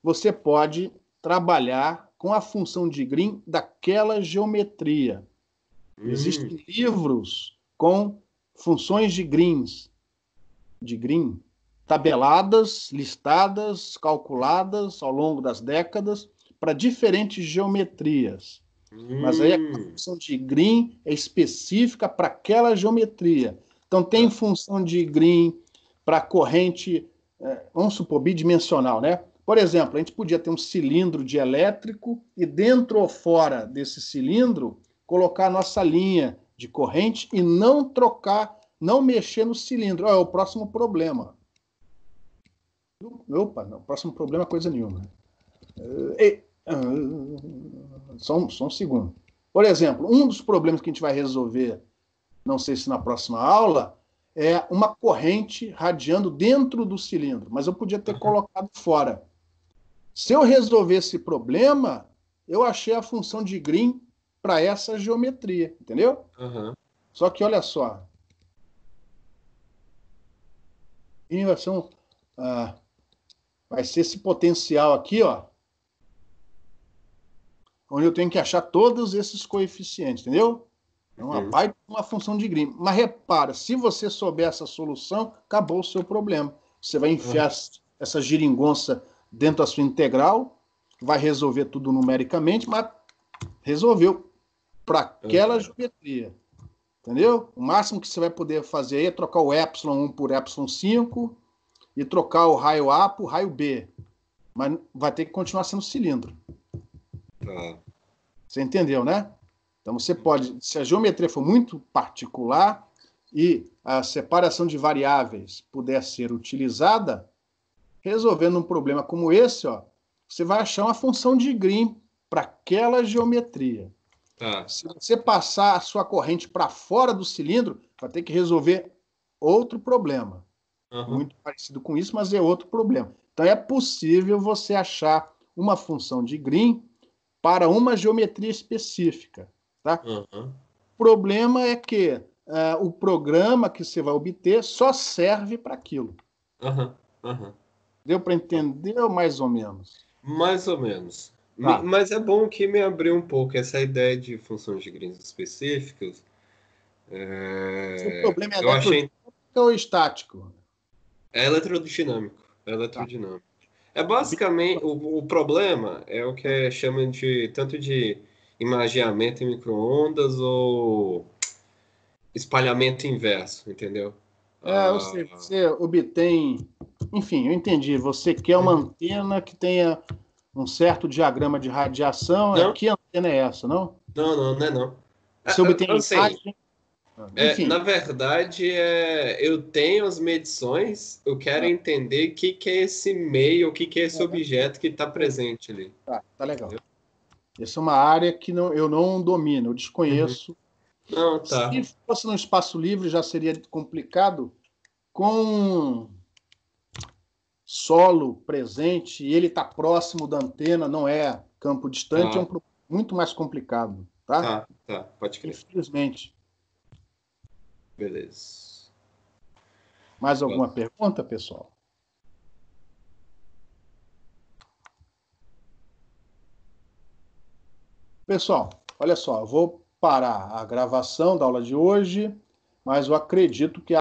você pode trabalhar com a função de Green daquela geometria. Existem livros com funções de Green, tabeladas, listadas, calculadas ao longo das décadas para diferentes geometrias. Mas aí a função de Green é específica para aquela geometria. Então tem função de Green para corrente, vamos supor, bidimensional, né? Por exemplo, a gente podia ter um cilindro de elétrico e dentro ou fora desse cilindro colocar a nossa linha de corrente e não trocar, não mexer no cilindro. É o próximo problema. Opa, não, o próximo problema é coisa nenhuma. Só um segundo. Por exemplo, um dos problemas que a gente vai resolver, não sei se na próxima aula, é uma corrente radiando dentro do cilindro, mas eu podia ter colocado fora. Se eu resolver esse problema, eu achei a função de Green para essa geometria, entendeu? Só que olha só. Vai ser esse potencial aqui, ó, onde eu tenho que achar todos esses coeficientes, entendeu? É uma função de Green. Mas repara, se você souber essa solução, acabou o seu problema. Você vai enfiar essa geringonça dentro da sua integral, vai resolver tudo numericamente, mas resolveu para aquela geometria. Entendeu? O máximo que você vai poder fazer aí é trocar o ε1 por ε5 e trocar o raio A por raio B. Mas vai ter que continuar sendo cilindro. Você entendeu, né? Então você pode, se a geometria for muito particular e a separação de variáveis puder ser utilizada, resolvendo um problema como esse, ó, você vai achar uma função de Green para aquela geometria. Se você passar a sua corrente para fora do cilindro, vai ter que resolver outro problema. Muito parecido com isso, mas é outro problema. Então é possível você achar uma função de Green para uma geometria específica. Tá? O problema é que o programa que você vai obter só serve para aquilo. Deu para entender ou mais ou menos? Mais ou menos. Tá. Mas é bom que me abriu um pouco essa ideia de funções de Green específicas. O problema é eletrodinâmico ou estático? É eletrodinâmico. Eletrodinâmico. É basicamente, o problema é o que chamam de tanto de imageamento em micro-ondas ou espalhamento inverso, entendeu? Ou seja, você obtém... Enfim, eu entendi. Você quer uma antena que tenha um certo diagrama de radiação. Que antena é essa, não? Não é não. Você obtém imagem... Na verdade, eu tenho as medições, eu quero entender o que é esse meio, o que é esse objeto que está presente ali. Tá legal. Essa é uma área que eu não domino, eu desconheço. Se fosse no espaço livre, já seria complicado. Com solo presente e ele está próximo da antena, não é campo distante, é um problema muito mais complicado. Tá, pode crer. Infelizmente. Beleza. Mais alguma pergunta, pessoal? Pessoal, olha só, eu vou parar a gravação da aula de hoje, mas eu acredito que